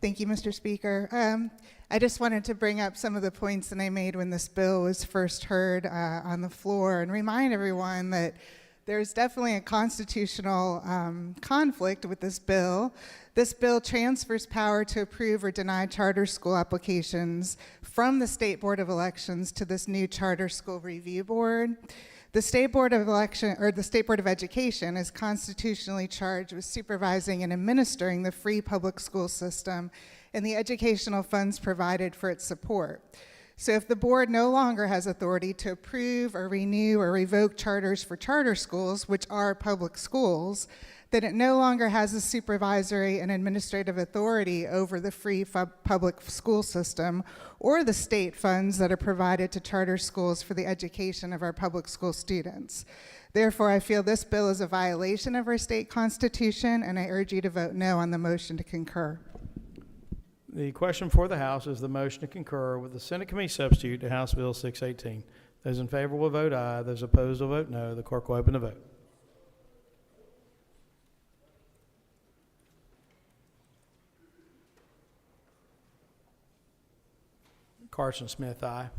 Thank you, Mr. Speaker. I just wanted to bring up some of the points that I made when this bill was first heard on the floor and remind everyone that there's definitely a constitutional conflict with this bill. This bill transfers power to approve or deny charter school applications from the State Board of Elections to this new Charter School Review Board. The State Board of Education is constitutionally charged with supervising and administering the free public school system and the educational funds provided for its support. So if the board no longer has authority to approve or renew or revoke charters for charter schools, which are public schools, then it no longer has a supervisory and administrative authority over the free public school system or the state funds that are provided to charter schools for the education of our public school students. Therefore, I feel this bill is a violation of our state constitution, and I urge you to vote no on the motion to concur. The question for the House is the motion to concur with the Senate Committee Substitute to House Bill 618. Those in favor will vote aye. Those opposed will vote no. The clerk will open the vote. Carson Smith, aye.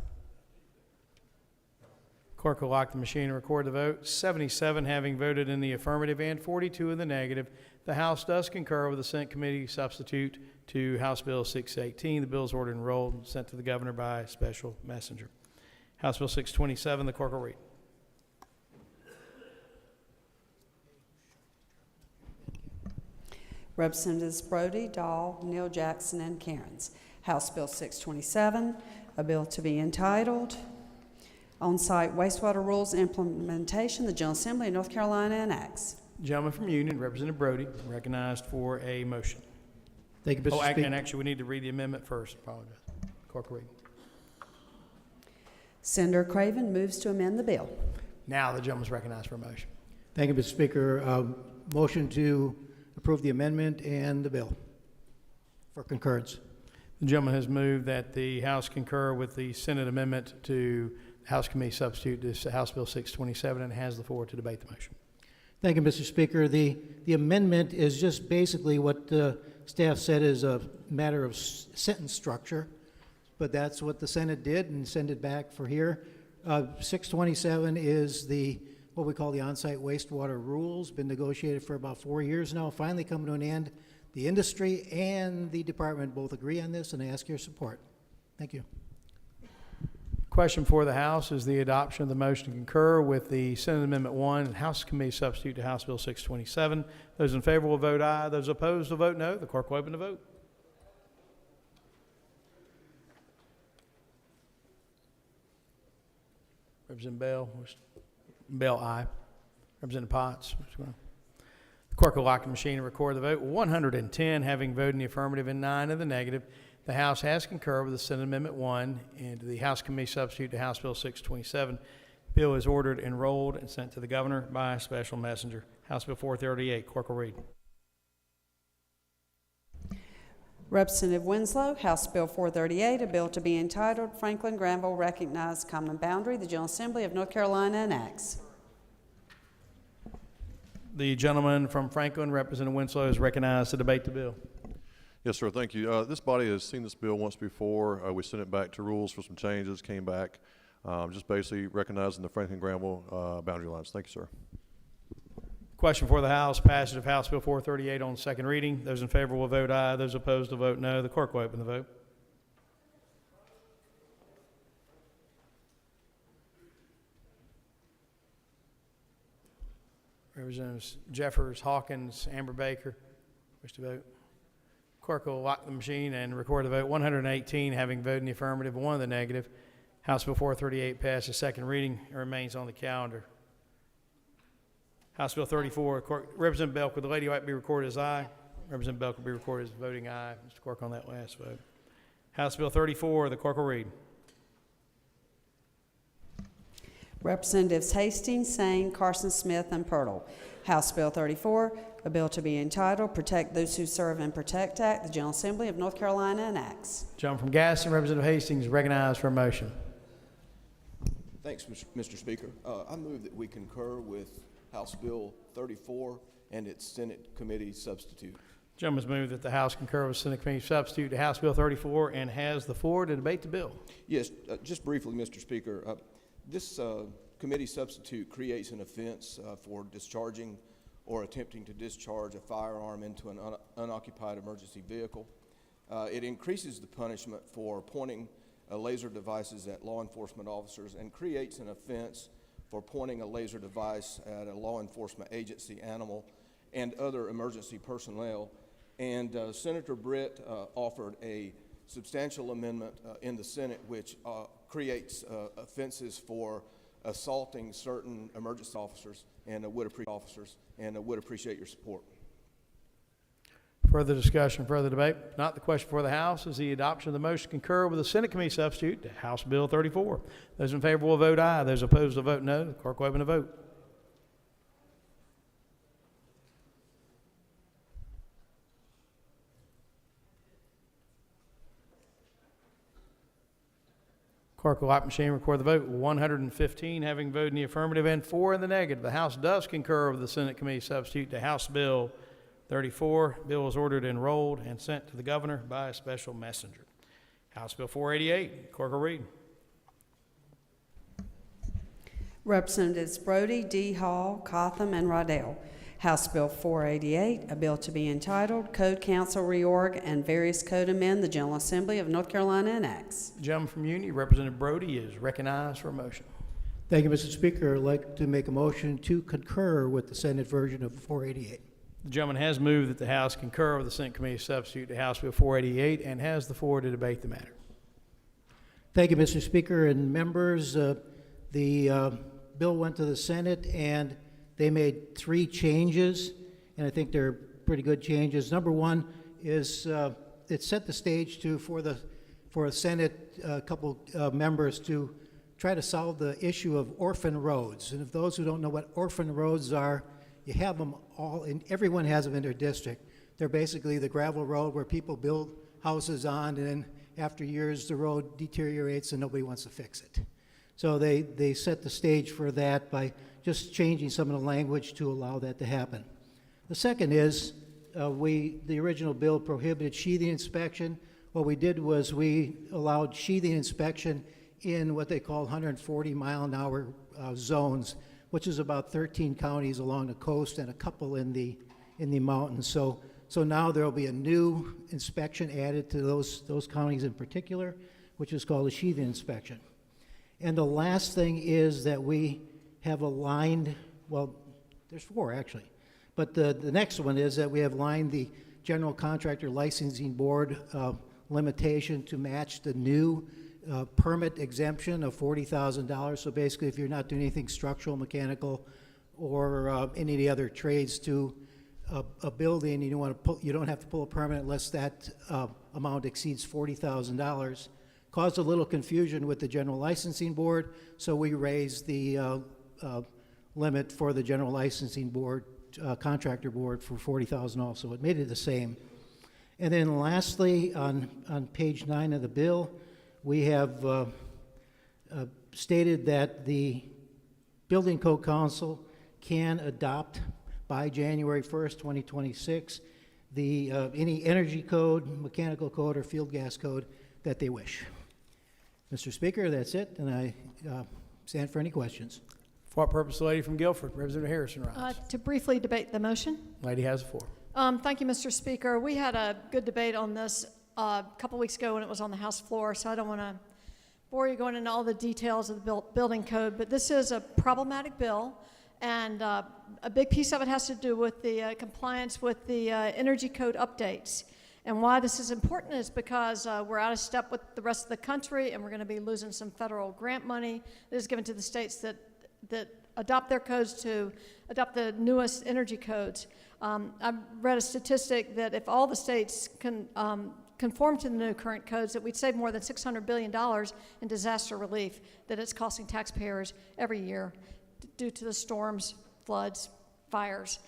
Clerk will lock the machine and record the vote. 77 having voted in the affirmative and 42 in the negative. The House does concur with the Senate Committee Substitute to House Bill 618. The bill is ordered enrolled and sent to the governor by special messenger. House Bill 627, the clerk will read. Representatives Brody, Dahl, Neal Jackson, and Cairns. House Bill 627, a bill to be entitled On-Site Wastewater Rules Implementation, the General Assembly of North Carolina enacts. Gentleman from Union, Representative Brody, recognized for a motion. Thank you, Mr. Speaker. And actually, we need to read the amendment first. Apologize. Clerk will read. Senator Craven moves to amend the bill. Now the gentleman is recognized for a motion. Thank you, Mr. Speaker. Motion to approve the amendment and the bill for concurrence. The gentleman has moved that the House concur with the Senate amendment to House Committee substitute to House Bill 627 and has the floor to debate the motion. Thank you, Mr. Speaker. The amendment is just basically what the staff said is a matter of sentence structure, but that's what the Senate did and send it back for here. 627 is what we call the on-site wastewater rules, been negotiated for about 4 years now, finally coming to an end. The industry and the department both agree on this, and I ask your support. Thank you. Question for the House is the adoption of the motion to concur with the Senate Amendment 1 and House Committee substitute to House Bill 627. Those in favor will vote aye. Those opposed will vote no. The clerk will open the vote. Representative Bell. Bell, aye. Representative Potts. The clerk will lock the machine and record the vote. 110 having voted in the affirmative and 9 in the negative. The House has concurred with the Senate Amendment 1 and the House Committee substitute to House Bill 627. Bill is ordered, enrolled, and sent to the governor by a special messenger. House Bill 438. Clerk will read. Representative Winslow, House Bill 438, a bill to be entitled Franklin Granville Recognized Common Boundary, the General Assembly of North Carolina enacts. The gentleman from Franklin, Representative Winslow, is recognized to debate the bill. Yes, sir. Thank you. This body has seen this bill once before. We sent it back to rules for some changes, came back, just basically recognizing the Franklin Granville boundary lines. Thank you, sir. Question for the House, passage of House Bill 438 on second reading. Those in favor will vote aye. Those opposed will vote no. The clerk will open the vote. Representatives Jeffers, Hawkins, Amber Baker, wish to vote. Clerk will lock the machine and record the vote. 118 having voted in the affirmative, 1 in the negative. House Bill 438 passes second reading and remains on the calendar. House Bill 34, Representative Belk, would the lady like to be recorded as aye? Representative Belk will be recorded as voting aye. Mr. Clerk, on that last vote. House Bill 34, the clerk will read. Representatives Hastings, Sane, Carson Smith, and Pirtle. House Bill 34, a bill to be entitled Protect Those Who Serve and Protect Act, the General Assembly of North Carolina enacts. Gentleman from Gaston, Representative Hastings, recognized for a motion. Thanks, Mr. Speaker. I move that we concur with House Bill 34 and its Senate Committee substitute. Gentleman's moved that the House concur with Senate Committee substitute to House Bill 34 and has the floor to debate the bill. Yes, just briefly, Mr. Speaker. This committee substitute creates an offense for discharging or attempting to discharge a firearm into an unoccupied emergency vehicle. It increases the punishment for pointing laser devices at law enforcement officers and creates an offense for pointing a laser device at a law enforcement agency, animal, and other emergency personnel. And Senator Britt offered a substantial amendment in the Senate which creates offenses for assaulting certain emergency officers, and would appreciate your support. Further discussion, further debate? Not the question for the House is the adoption of the motion to concur with the Senate Committee substitute to House Bill 34. Those in favor will vote aye. Those opposed will vote no. The clerk will open the vote. Clerk will lock machine, record the vote. 115 having voted in the affirmative and 4 in the negative. The House does concur with the Senate Committee substitute to House Bill 34. Bill is ordered, enrolled, and sent to the governor by a special messenger. House Bill 488. Clerk will read. Representatives Brody, D. Hall, Cotham, and Roddell. House Bill 488, a bill to be entitled Code Council Reorg and Various Code Amend, the General Assembly of North Carolina enacts. Gentleman from Unity, Representative Brody, is recognized for a motion. Thank you, Mr. Speaker. I'd like to make a motion to concur with the Senate version of 488. The gentleman has moved that the House concur with the Senate Committee substitute to House Bill 488 and has the floor to debate the matter. Thank you, Mr. Speaker and members. The bill went to the Senate and they made 3 changes, and I think they're pretty good changes. Number one is it set the stage for a Senate couple members to try to solve the issue of orphan roads. And if those who don't know what orphan roads are, you have them all, and everyone has them in their district. They're basically the gravel road where people build houses on, and then after years, the road deteriorates and nobody wants to fix it. So they set the stage for that by just changing some of the language to allow that to happen. The second is, the original bill prohibited sheathing inspection. What we did was we allowed sheathing inspection in what they call 140-mile-an-hour zones, which is about 13 counties along the coast and a couple in the mountains. So now there will be a new inspection added to those counties in particular, which is called a sheathing inspection. And the last thing is that we have aligned, well, there's 4 actually, but the next one is that we have aligned the General Contractor Licensing Board limitation to match the new permit exemption of $40,000. So basically, if you're not doing anything structural, mechanical, or any of the other trades to a building, you don't have to pull a permit unless that amount exceeds $40,000. Caused a little confusion with the General Licensing Board, so we raised the limit for the General Licensing Board, Contractor Board, for $40,000 also. It made it the same. And then lastly, on page 9 of the bill, we have stated that the Building Code Council can adopt by January 1st, 2026, any energy code, mechanical code, or field gas code that they wish. Mr. Speaker, that's it, and I stand for any questions. For what purpose, the lady from Guilford, Representative Harrison rise. To briefly debate the motion. Lady has the floor. Thank you, Mr. Speaker. We had a good debate on this a couple weeks ago when it was on the House floor, so I don't want to bore you going into all the details of the building code, but this is a problematic bill, and a big piece of it has to do with the compliance with the energy code updates. And why this is important is because we're out of step with the rest of the country, and we're going to be losing some federal grant money that is given to the states that adopt their codes to adopt the newest energy codes. I've read a statistic that if all the states can conform to the new current codes, that we'd save more than $600 billion in disaster relief that it's costing taxpayers every year due to the storms, floods, fires.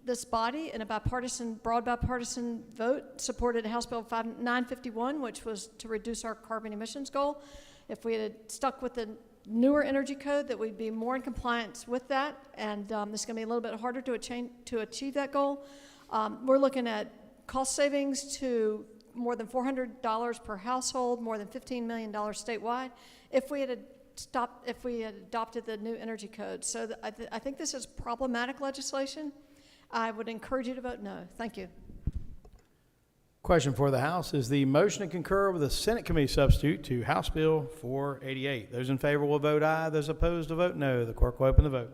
This body, in a broad bipartisan vote, supported House Bill 951, which was to reduce our carbon emissions goal. If we had stuck with the newer energy code, that we'd be more in compliance with that, and this is going to be a little bit harder to achieve that goal. We're looking at cost savings to more than $400 per household, more than $15 million statewide, if we had adopted the new energy code. So I think this is problematic legislation. I would encourage you to vote no. Thank you. Question for the House is the motion to concur with the Senate Committee substitute to House Bill 488. Those in favor will vote aye. Those opposed will vote no. The clerk will open the vote.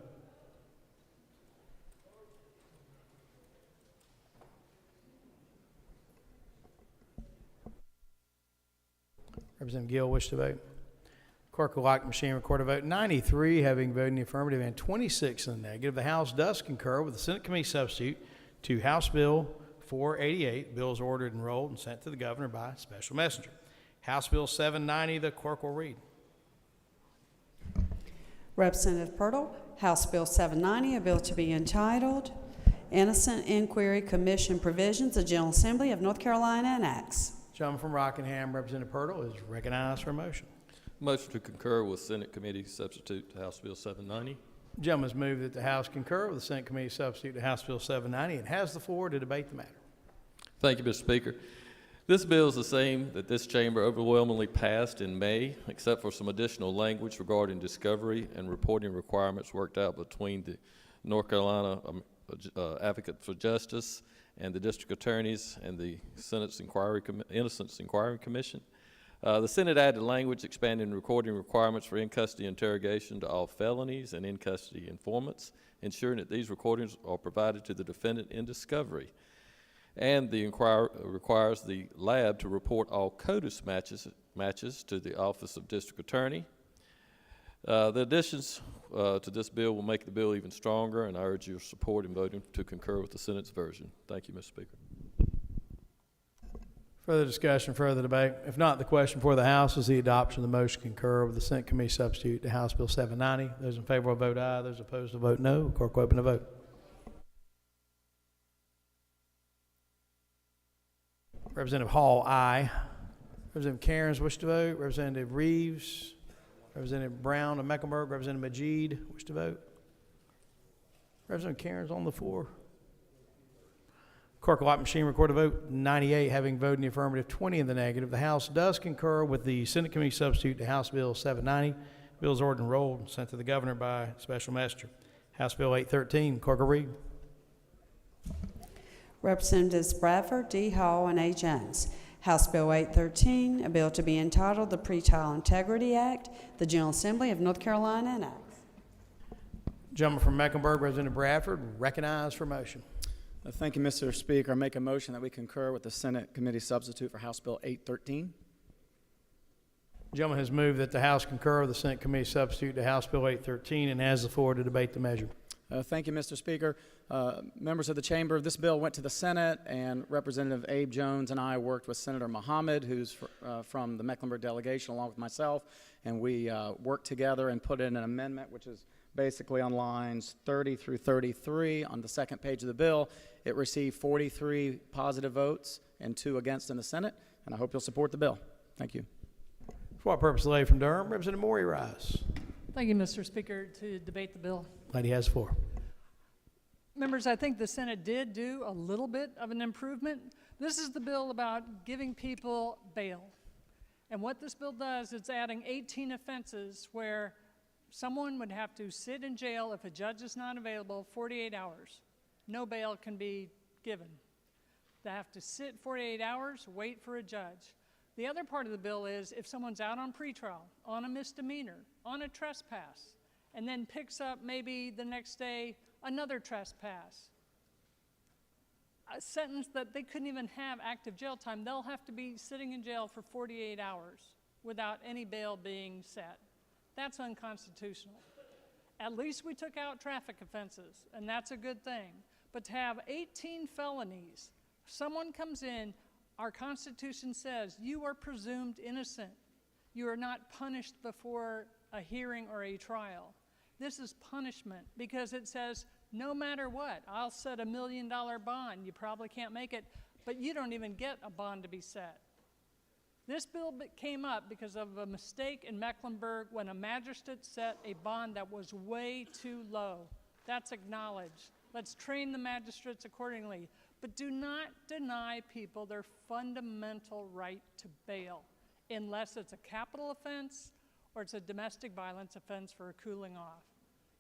Representative Gill wish to vote. Clerk will lock the machine, record a vote. 93 having voted in the affirmative and 26 in the negative. The House does concur with the Senate Committee substitute to House Bill 488. Bill is ordered, enrolled, and sent to the governor by special messenger. House Bill 790, the clerk will read. Representative Purtle, House Bill 790, a bill to be entitled Innocent Inquiry Commission Provisions, the General Assembly of North Carolina enacts. Gentleman from Rockingham, Representative Purtle, is recognized for a motion. Motion to concur with Senate Committee substitute to House Bill 790. Gentleman's moved that the House concur with the Senate Committee substitute to House Bill 790 and has the floor to debate the matter. Thank you, Mr. Speaker. This bill is the same that this chamber overwhelmingly passed in May, except for some additional language regarding discovery and reporting requirements worked out between the North Carolina Advocate for Justice and the district attorneys and the Senate's Innocence Inquiry Commission. The Senate added language expanding recording requirements for in-custody interrogation to all felonies and in-custody informants, ensuring that these recordings are provided to the defendant in discovery. And the inquiry requires the lab to report all CODIS matches to the Office of District Attorney. The additions to this bill will make the bill even stronger, and I urge your support in voting to concur with the Senate's version. Thank you, Mr. Speaker. Further discussion, further debate? If not, the question for the House is the adoption of the motion to concur with the Senate Committee substitute to House Bill 790. Those in favor will vote aye. Those opposed will vote no. Clerk will open the vote. Representative Hall, aye. Representative Cairns, wish to vote. Representative Reeves. Representative Brown of Mecklenburg. Representative Majid, wish to vote. Representative Cairns on the floor. Clerk will lock machine, record a vote. 98 having voted in the affirmative, 20 in the negative. The House does concur with the Senate Committee substitute to House Bill 790. Bill is ordered and rolled and sent to the governor by special messenger. House Bill 813. Clerk will read. Representatives Bradford, D. Hall, and A. Jones. House Bill 813, a bill to be entitled the Pretrial Integrity Act, the General Assembly of North Carolina enacts. Gentleman from Mecklenburg, Representative Bradford, recognized for motion. Thank you, Mr. Speaker. I make a motion that we concur with the Senate Committee substitute for House Bill 813. Gentleman has moved that the House concur with the Senate Committee substitute to House Bill 813 and has the floor to debate the measure. Thank you, Mr. Speaker. Members of the chamber, this bill went to the Senate, and Representative Abe Jones and I worked with Senator Mohammed, who's from the Mecklenburg delegation, along with myself, and we worked together and put in an amendment, which is basically on lines 30 through 33 on the second page of the bill. It received 43 positive votes and 2 against in the Senate, and I hope you'll support the bill. Thank you. For what purpose, the lady from Durham, Representative Maury rise. Thank you, Mr. Speaker, to debate the bill. Lady has the floor. Members, I think the Senate did do a little bit of an improvement. This is the bill about giving people bail. And what this bill does, it's adding 18 offenses where someone would have to sit in jail if a judge is not available 48 hours. No bail can be given. They have to sit 48 hours, wait for a judge. The other part of the bill is if someone's out on pretrial, on a misdemeanor, on a trespass, and then picks up maybe the next day another trespass, a sentence that they couldn't even have active jail time, they'll have to be sitting in jail for 48 hours without any bail being set. That's unconstitutional. At least we took out traffic offenses, and that's a good thing. But to have 18 felonies, someone comes in, our Constitution says you are presumed innocent. You are not punished before a hearing or a trial. This is punishment because it says no matter what, I'll set $1 million bond. You probably can't make it, but you don't even get a bond to be set. This bill came up because of a mistake in Mecklenburg when a magistrate set a bond that was way too low. That's acknowledged. Let's train the magistrates accordingly. But do not deny people their fundamental right to bail unless it's a capital offense or it's a domestic violence offense for a cooling off.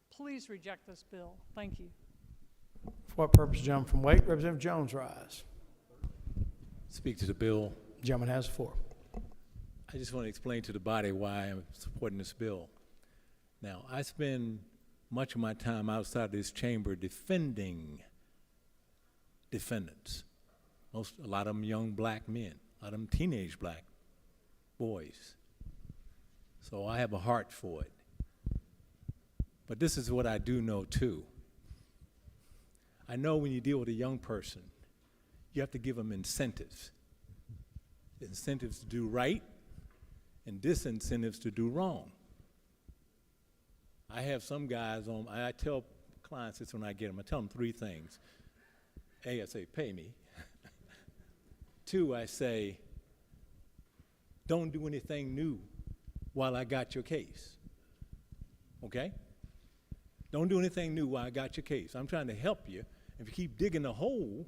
Please reject this bill. Thank you. For what purpose, gentleman from Wake, Representative Jones rise. Speak to the bill. Gentleman has the floor. I just want to explain to the body why I'm supporting this bill. Now, I spend much of my time outside this chamber defending defendants. A lot of them young black men, a lot of them teenage black boys. So I have a heart for it. But this is what I do know too. I know when you deal with a young person, you have to give them incentives. Incentives to do right and disincentives to do wrong. I have some guys on, I tell clients this when I get them, I tell them 3 things. A, I say, pay me. 2, I say, don't do anything new while I got your case. Okay? Don't do anything new while I got your case. I'm trying to help you. If you keep digging a hole,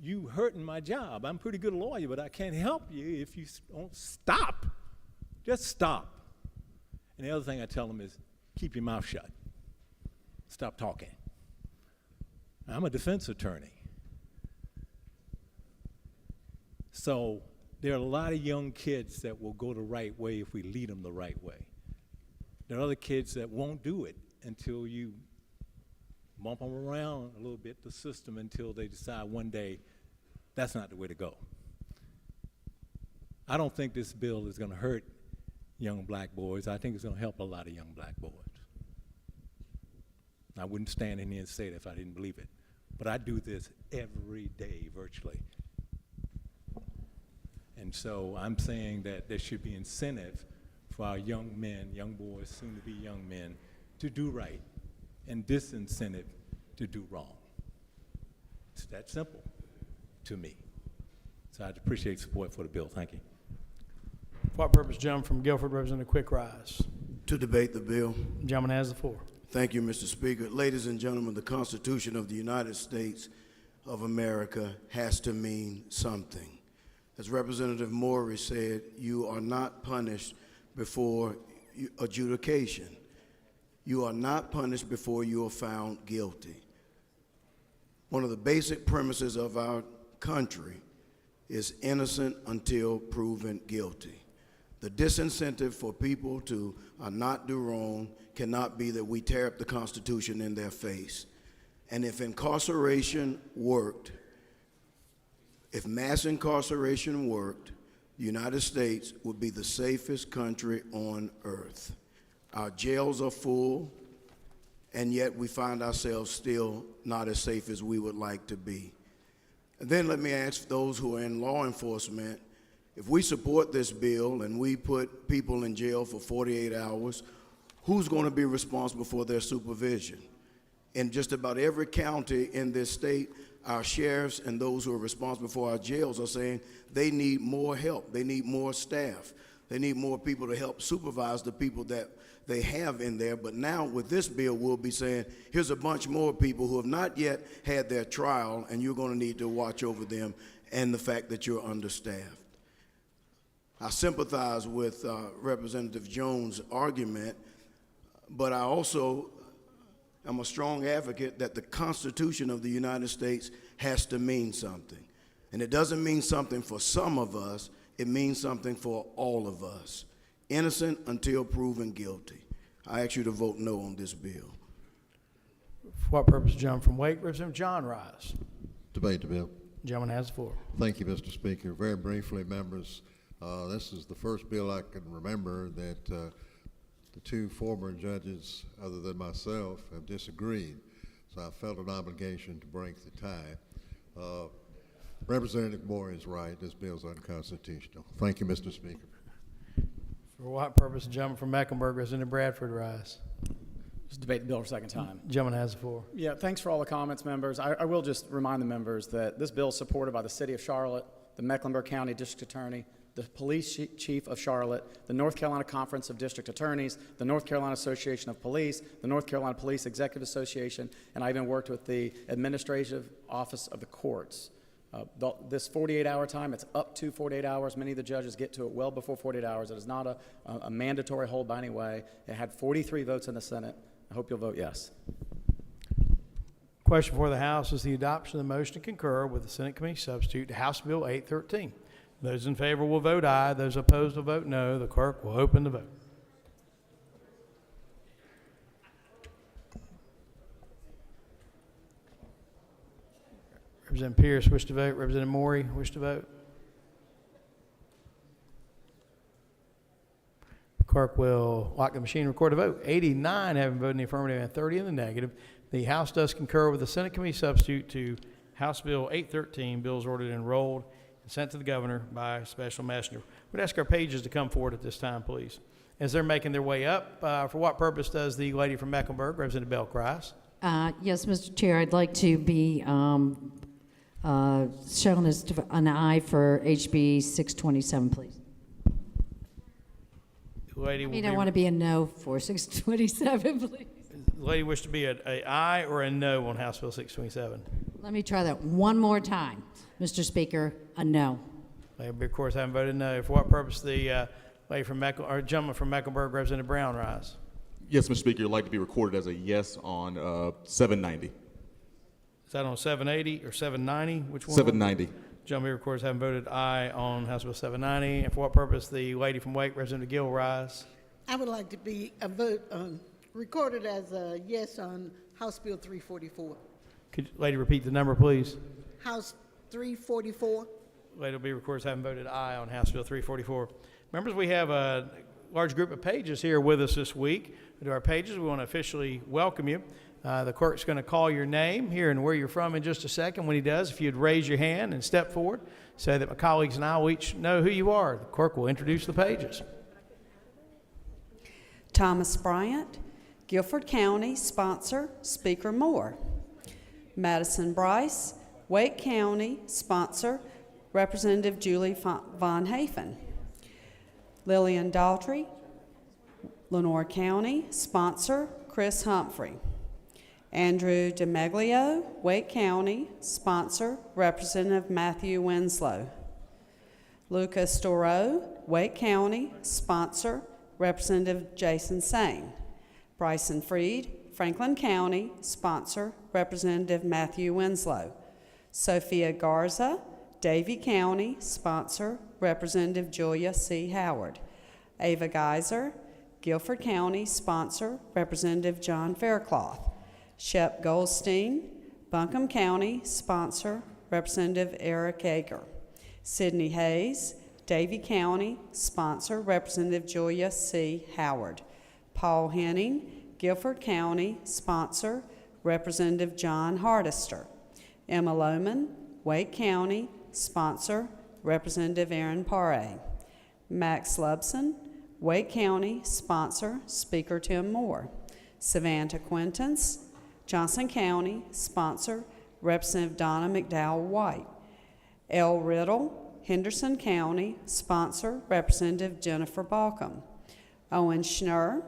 you hurting my job. I'm a pretty good lawyer, but I can't help you if you don't stop. Just stop. And the other thing I tell them is keep your mouth shut. Stop talking. I'm a defense attorney. So there are a lot of young kids that will go the right way if we lead them the right way. There are other kids that won't do it until you bump them around a little bit, the system, until they decide one day that's not the way to go. I don't think this bill is going to hurt young black boys. I think it's going to help a lot of young black boys. I wouldn't stand in here and say that if I didn't believe it. But I do this every day, virtually. And so I'm saying that there should be incentive for our young men, young boys, soon to be young men, to do right, and disincentive to do wrong. It's that simple to me. So I'd appreciate support for the bill. Thank you. For what purpose, gentleman from Guilford, Representative Quick Rise. To debate the bill. The gentleman has the floor. Thank you, Mr. Speaker. Ladies and gentlemen, the Constitution of the United States of America has to mean something. As Representative Morey said, you are not punished before adjudication. You are not punished before you are found guilty. One of the basic premises of our country is innocent until proven guilty. The disincentive for people to not do wrong cannot be that we tear up the Constitution in their face. And if incarceration worked, if mass incarceration worked, the United States would be the safest country on earth. Our jails are full, and yet we find ourselves still not as safe as we would like to be. And then let me ask those who are in law enforcement, if we support this bill and we put people in jail for 48 hours, who's going to be responsible for their supervision? In just about every county in this state, our sheriffs and those who are responsible for our jails are saying they need more help. They need more staff. They need more people to help supervise the people that they have in there. But now with this bill, we'll be saying, here's a bunch more people who have not yet had their trial, and you're going to need to watch over them and the fact that you're understaffed. I sympathize with Representative Jones' argument, but I also am a strong advocate that the Constitution of the United States has to mean something. And it doesn't mean something for some of us, it means something for all of us. Innocent until proven guilty. I ask you to vote no on this bill. For what purpose, gentleman from Wake, Representative John Rice. Debate the bill. Gentleman has the floor. Thank you, Mr. Speaker. Very briefly, members, this is the first bill I can remember that the two former judges, other than myself, have disagreed. So I felt an obligation to break the tie. Representative Moore is right. This bill is unconstitutional. Thank you, Mr. Speaker. For what purpose, gentleman from Mecklenburg, Representative Bradford Rice. Just debate the bill for a second time. Gentleman has the floor. Yeah, thanks for all the comments, members. I will just remind the members that this bill is supported by the City of Charlotte, the Mecklenburg County District Attorney, the Police Chief of Charlotte, the North Carolina Conference of District Attorneys, the North Carolina Association of Police, the North Carolina Police Executive Association, and I even worked with the Administrative Office of the Courts. This 48-hour time, it's up to 48 hours. Many of the judges get to it well before 48 hours. It is not a mandatory hold by any way. It had 43 votes in the Senate. I hope you'll vote yes. Question for the House is the adoption of the motion to concur with the Senate Committee substitute to House Bill 813. Those in favor will vote aye. Those opposed will vote no. The clerk will open the vote. Representative Pierce wish to vote. Representative Morey wish to vote. The clerk will lock the machine and record a vote. 89 having voted in the affirmative and 30 in the negative. The House does concur with the Senate Committee substitute to House Bill 813. Bills ordered and enrolled and sent to the governor by special messenger. We'd ask our pages to come forward at this time, please. As they're making their way up, for what purpose does the lady from Mecklenburg, Representative Belk, rise? Yes, Mr. Chair, I'd like to be shown as an aye for HB 627, please. Lady I want to be a no for 627, please. The lady wish to be an aye or a no on House Bill 627? Let me try that one more time, Mr. Speaker. A no. Lady, of course, haven't voted no. For what purpose the lady from gentleman from Mecklenburg, Representative Brown, rise? Yes, Mr. Speaker, I'd like to be recorded as a yes on 790. Is that on 780 or 790? Which one? 790. Gentleman recorders haven't voted aye on House Bill 790. And for what purpose the lady from Wake, Representative Gill, rise? I would like to be recorded as a yes on House Bill 344. Could lady repeat the number, please? House 344. Lady will be recorded as having voted aye on House Bill 344. Members, we have a large group of pages here with us this week. To our pages, we want to officially welcome you. The clerk's going to call your name here and where you're from in just a second. When he does, if you'd raise your hand and step forward so that my colleagues and I will each know who you are. The clerk will introduce the pages. Thomas Bryant, Guilford County, sponsor, Speaker Moore. Madison Bryce, Wake County, sponsor, Representative Julie Von Hafen. Lillian Daughtry, Lenore County, sponsor Chris Humphrey. Andrew DeMeglio, Wake County, sponsor Representative Matthew Winslow. Lucas Storrow, Wake County, sponsor Representative Jason Sane. Bryson Freed, Franklin County, sponsor Representative Matthew Winslow. Sophia Garza, Davie County, sponsor Representative Julia C. Howard. Ava Geiser, Guilford County, sponsor Representative John Faircloth. Shep Goldstein, Buncombe County, sponsor Representative Eric Yeager. Sidney Hayes, Davie County, sponsor Representative Julia C. Howard. Paul Henning, Guilford County, sponsor Representative John Hardister. Emma Lohman, Wake County, sponsor Representative Aaron Paré. Max Lubson, Wake County, sponsor Speaker Tim Moore. Savannah Quintance, Johnson County, sponsor Representative Donna McDowell White. L. Riddle, Henderson County, sponsor Representative Jennifer Balcom. Owen Schnurr,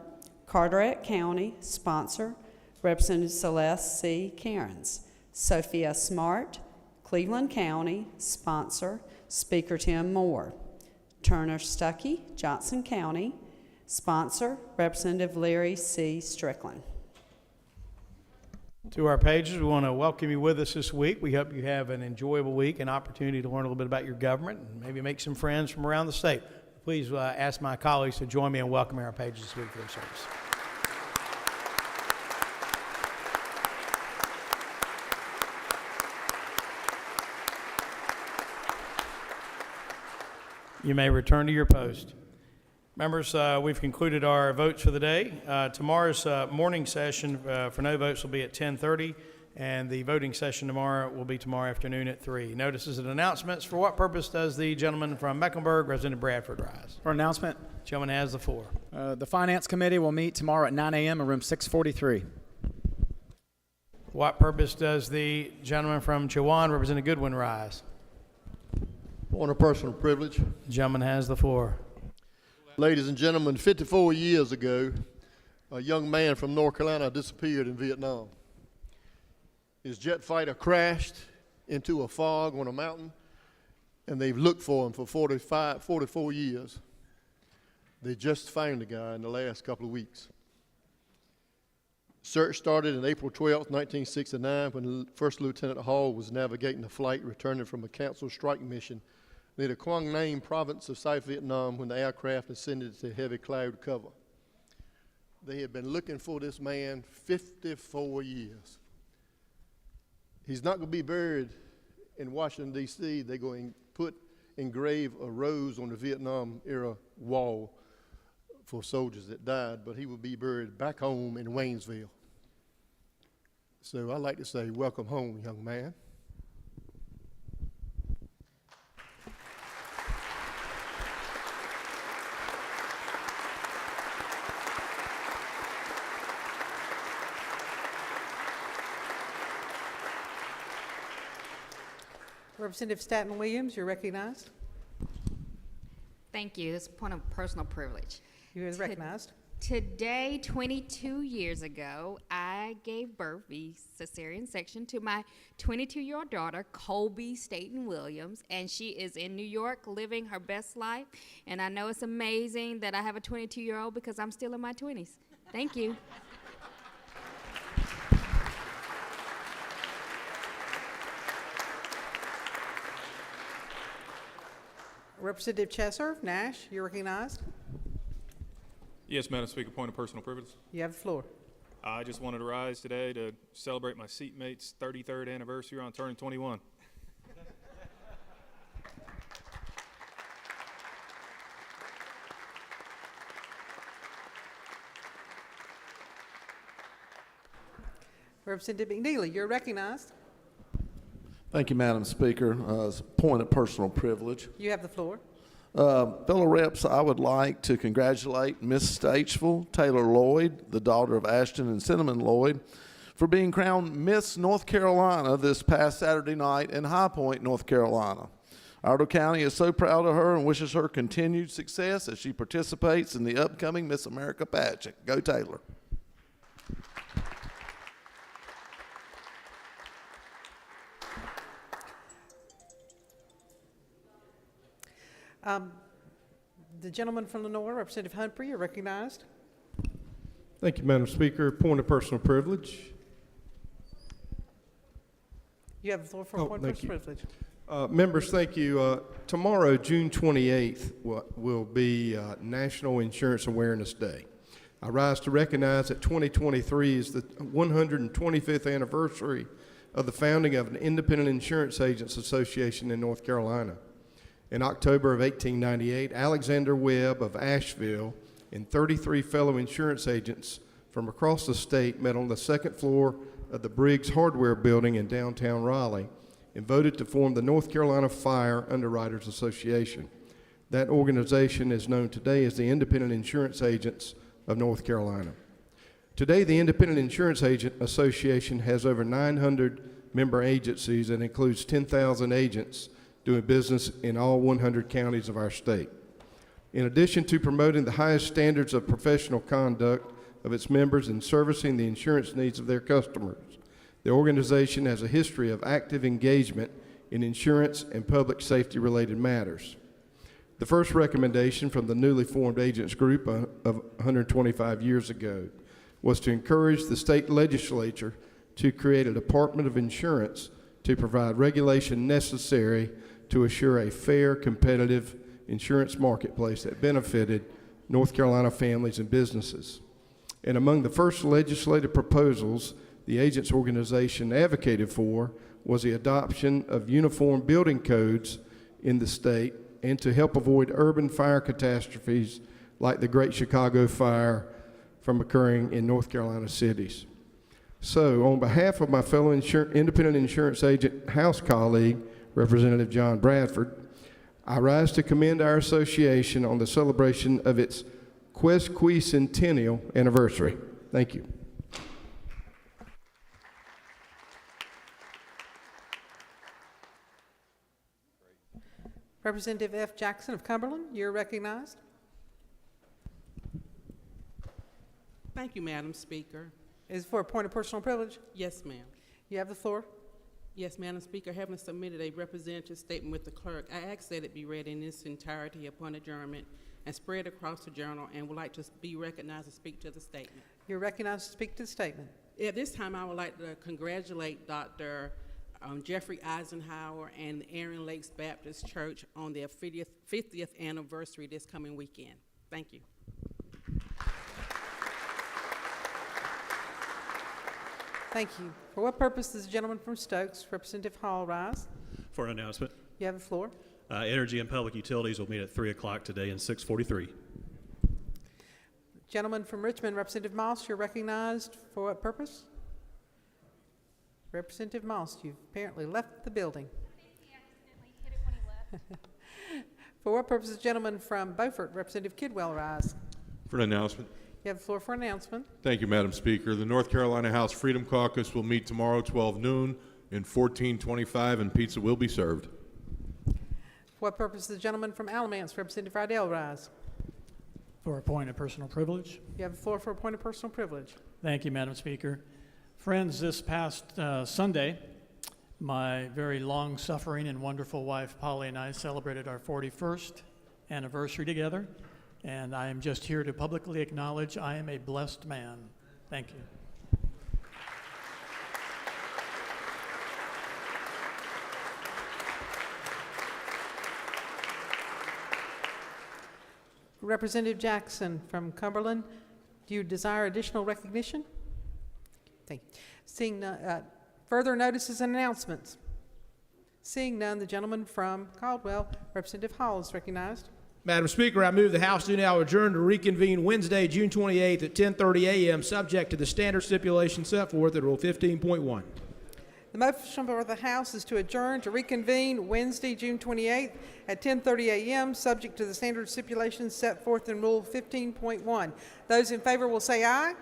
Carteret County, sponsor Representative Celeste C. Cairns. Sophia Smart, Cleveland County, sponsor Speaker Tim Moore. Turner Stuckey, Johnson County, sponsor Representative Larry C. Strickland. To our pages, we want to welcome you with us this week. We hope you have an enjoyable week, an opportunity to learn a little bit about your government, and maybe make some friends from around the state. Please ask my colleagues to join me in welcoming our pages this week for their service. You may return to your post. Members, we've concluded our votes for the day. Tomorrow's morning session for no votes will be at 10:30, and the voting session tomorrow will be tomorrow afternoon at 3. Notices and announcements. For what purpose does the gentleman from Mecklenburg, Representative Bradford, rise? For announcement, Gentleman has the floor. the Finance Committee will meet tomorrow at 9 a.m. in room 643. What purpose does the gentleman from Chowan, Representative Goodwin, rise? Point of personal privilege. The gentleman has the floor. Ladies and gentlemen, 54 years ago, a young man from North Carolina disappeared in Vietnam. His jet fighter crashed into a fog on a mountain, and they've looked for him for 44 years. They just found the guy in the last couple of weeks. Search started on April 12, 1969, when First Lieutenant Hall was navigating a flight returning from a canceled strike mission near the Quang Nam province of South Vietnam when the aircraft ascended to heavy cloud cover. They had been looking for this man 54 years. He's not going to be buried in Washington, D.C. They're going to engrave a rose on the Vietnam-era wall for soldiers that died, but he will be buried back home in Waynesville. So I'd like to say, welcome home, young man. Representative Staten Williams, you're recognized. Thank you. This is a point of personal privilege. You are recognized. Today, 22 years ago, I gave birth via cesarean section to my 22-year-old daughter, Colby Staten Williams, and she is in New York living her best life. And I know it's amazing that I have a 22-year-old because I'm still in my 20s. Thank you. Representative Chesser, Nash, you're recognized. Yes, Madam Speaker, point of personal privilege. You have the floor. I just wanted to rise today to celebrate my seatmate's 33rd anniversary on turning 21. Representative McNeely, you're recognized. Thank you, Madam Speaker. As a point of personal privilege. You have the floor. Fellow reps, I would like to congratulate Miss Stageville Taylor Lloyd, the daughter of Ashton and Cinnamon Lloyd, for being crowned Miss North Carolina this past Saturday night in High Point, North Carolina. Aldo County is so proud of her and wishes her continued success as she participates in the upcoming Miss America pageant. Go Taylor. The gentleman from Lenore, Representative Humphrey, you're recognized. Thank you, Madam Speaker. Point of personal privilege. You have the floor for a point of personal privilege. Members, thank you. Tomorrow, June 28th, will be National Insurance Awareness Day. I rise to recognize that 2023 is the 125th anniversary of the founding of an independent insurance agents association in North Carolina. In October of 1898, Alexander Webb of Asheville and 33 fellow insurance agents from across the state met on the second floor of the Briggs Hardware Building in downtown Raleigh and voted to form the North Carolina Fire Underwriters Association. That organization is known today as the Independent Insurance Agents of North Carolina. Today, the Independent Insurance Agent Association has over 900 member agencies and includes 10,000 agents doing business in all 100 counties of our state. In addition to promoting the highest standards of professional conduct of its members and servicing the insurance needs of their customers, the organization has a history of active engagement in insurance and public safety related matters. The first recommendation from the newly formed agents group of 125 years ago was to encourage the state legislature to create a Department of Insurance to provide regulation necessary to assure a fair, competitive insurance marketplace that benefited North Carolina families and businesses. And among the first legislative proposals the agents organization advocated for was the adoption of uniform building codes in the state and to help avoid urban fire catastrophes like the Great Chicago Fire from occurring in North Carolina cities. So, on behalf of my fellow independent insurance agent House colleague, Representative John Bradford, I rise to commend our association on the celebration of its Questquicentennial anniversary. Thank you. Representative F. Jackson of Cumberland, you're recognized. Thank you, Madam Speaker. Is it for a point of personal privilege? Yes, ma'am. You have the floor. Yes, Madam Speaker, having submitted a representative statement with the clerk, I ask that it be read in its entirety upon adjournment and spread across the journal, and would like to be recognized to speak to the statement. You're recognized to speak to the statement. At this time, I would like to congratulate Dr. Jeffrey Eisenhower and the Aaron Lakes Baptist Church on their 50th anniversary this coming weekend. Thank you. Thank you. For what purpose does the gentleman from Stokes, Representative Hall, rise? For an announcement. You have the floor. Energy and Public Utilities will meet at 3 o'clock today in 643. Gentleman from Richmond, Representative Moss, you're recognized. For what purpose? Representative Moss, you've apparently left the building. For what purpose does the gentleman from Beaufort, Representative Kidwell, rise? For an announcement. You have the floor for an announcement. Thank you, Madam Speaker. The North Carolina House Freedom Caucus will meet tomorrow 12 noon in 1425, and pizza will be served. For what purpose does the gentleman from Alamance, Representative Rydell, rise? For a point of personal privilege. You have the floor for a point of personal privilege. Thank you, Madam Speaker. Friends, this past Sunday, my very long-suffering and wonderful wife, Polly, and I celebrated our 41st anniversary together, and I am just here to publicly acknowledge I am a blessed man. Thank you. Representative Jackson from Cumberland, do you desire additional recognition? Thank you. Seeing none, further notices and announcements. Seeing none, the gentleman from Caldwell, Representative Hall, is recognized. Madam Speaker, I move the House do now adjourn to reconvene Wednesday, June 28th at 10:30 a.m., subject to the standard stipulations set forth at Rule 15.1. The motion for the House is to adjourn to reconvene Wednesday, June 28th at 10:30 a.m., subject to the standard stipulations set forth in Rule 15.1. Those in favor will say aye.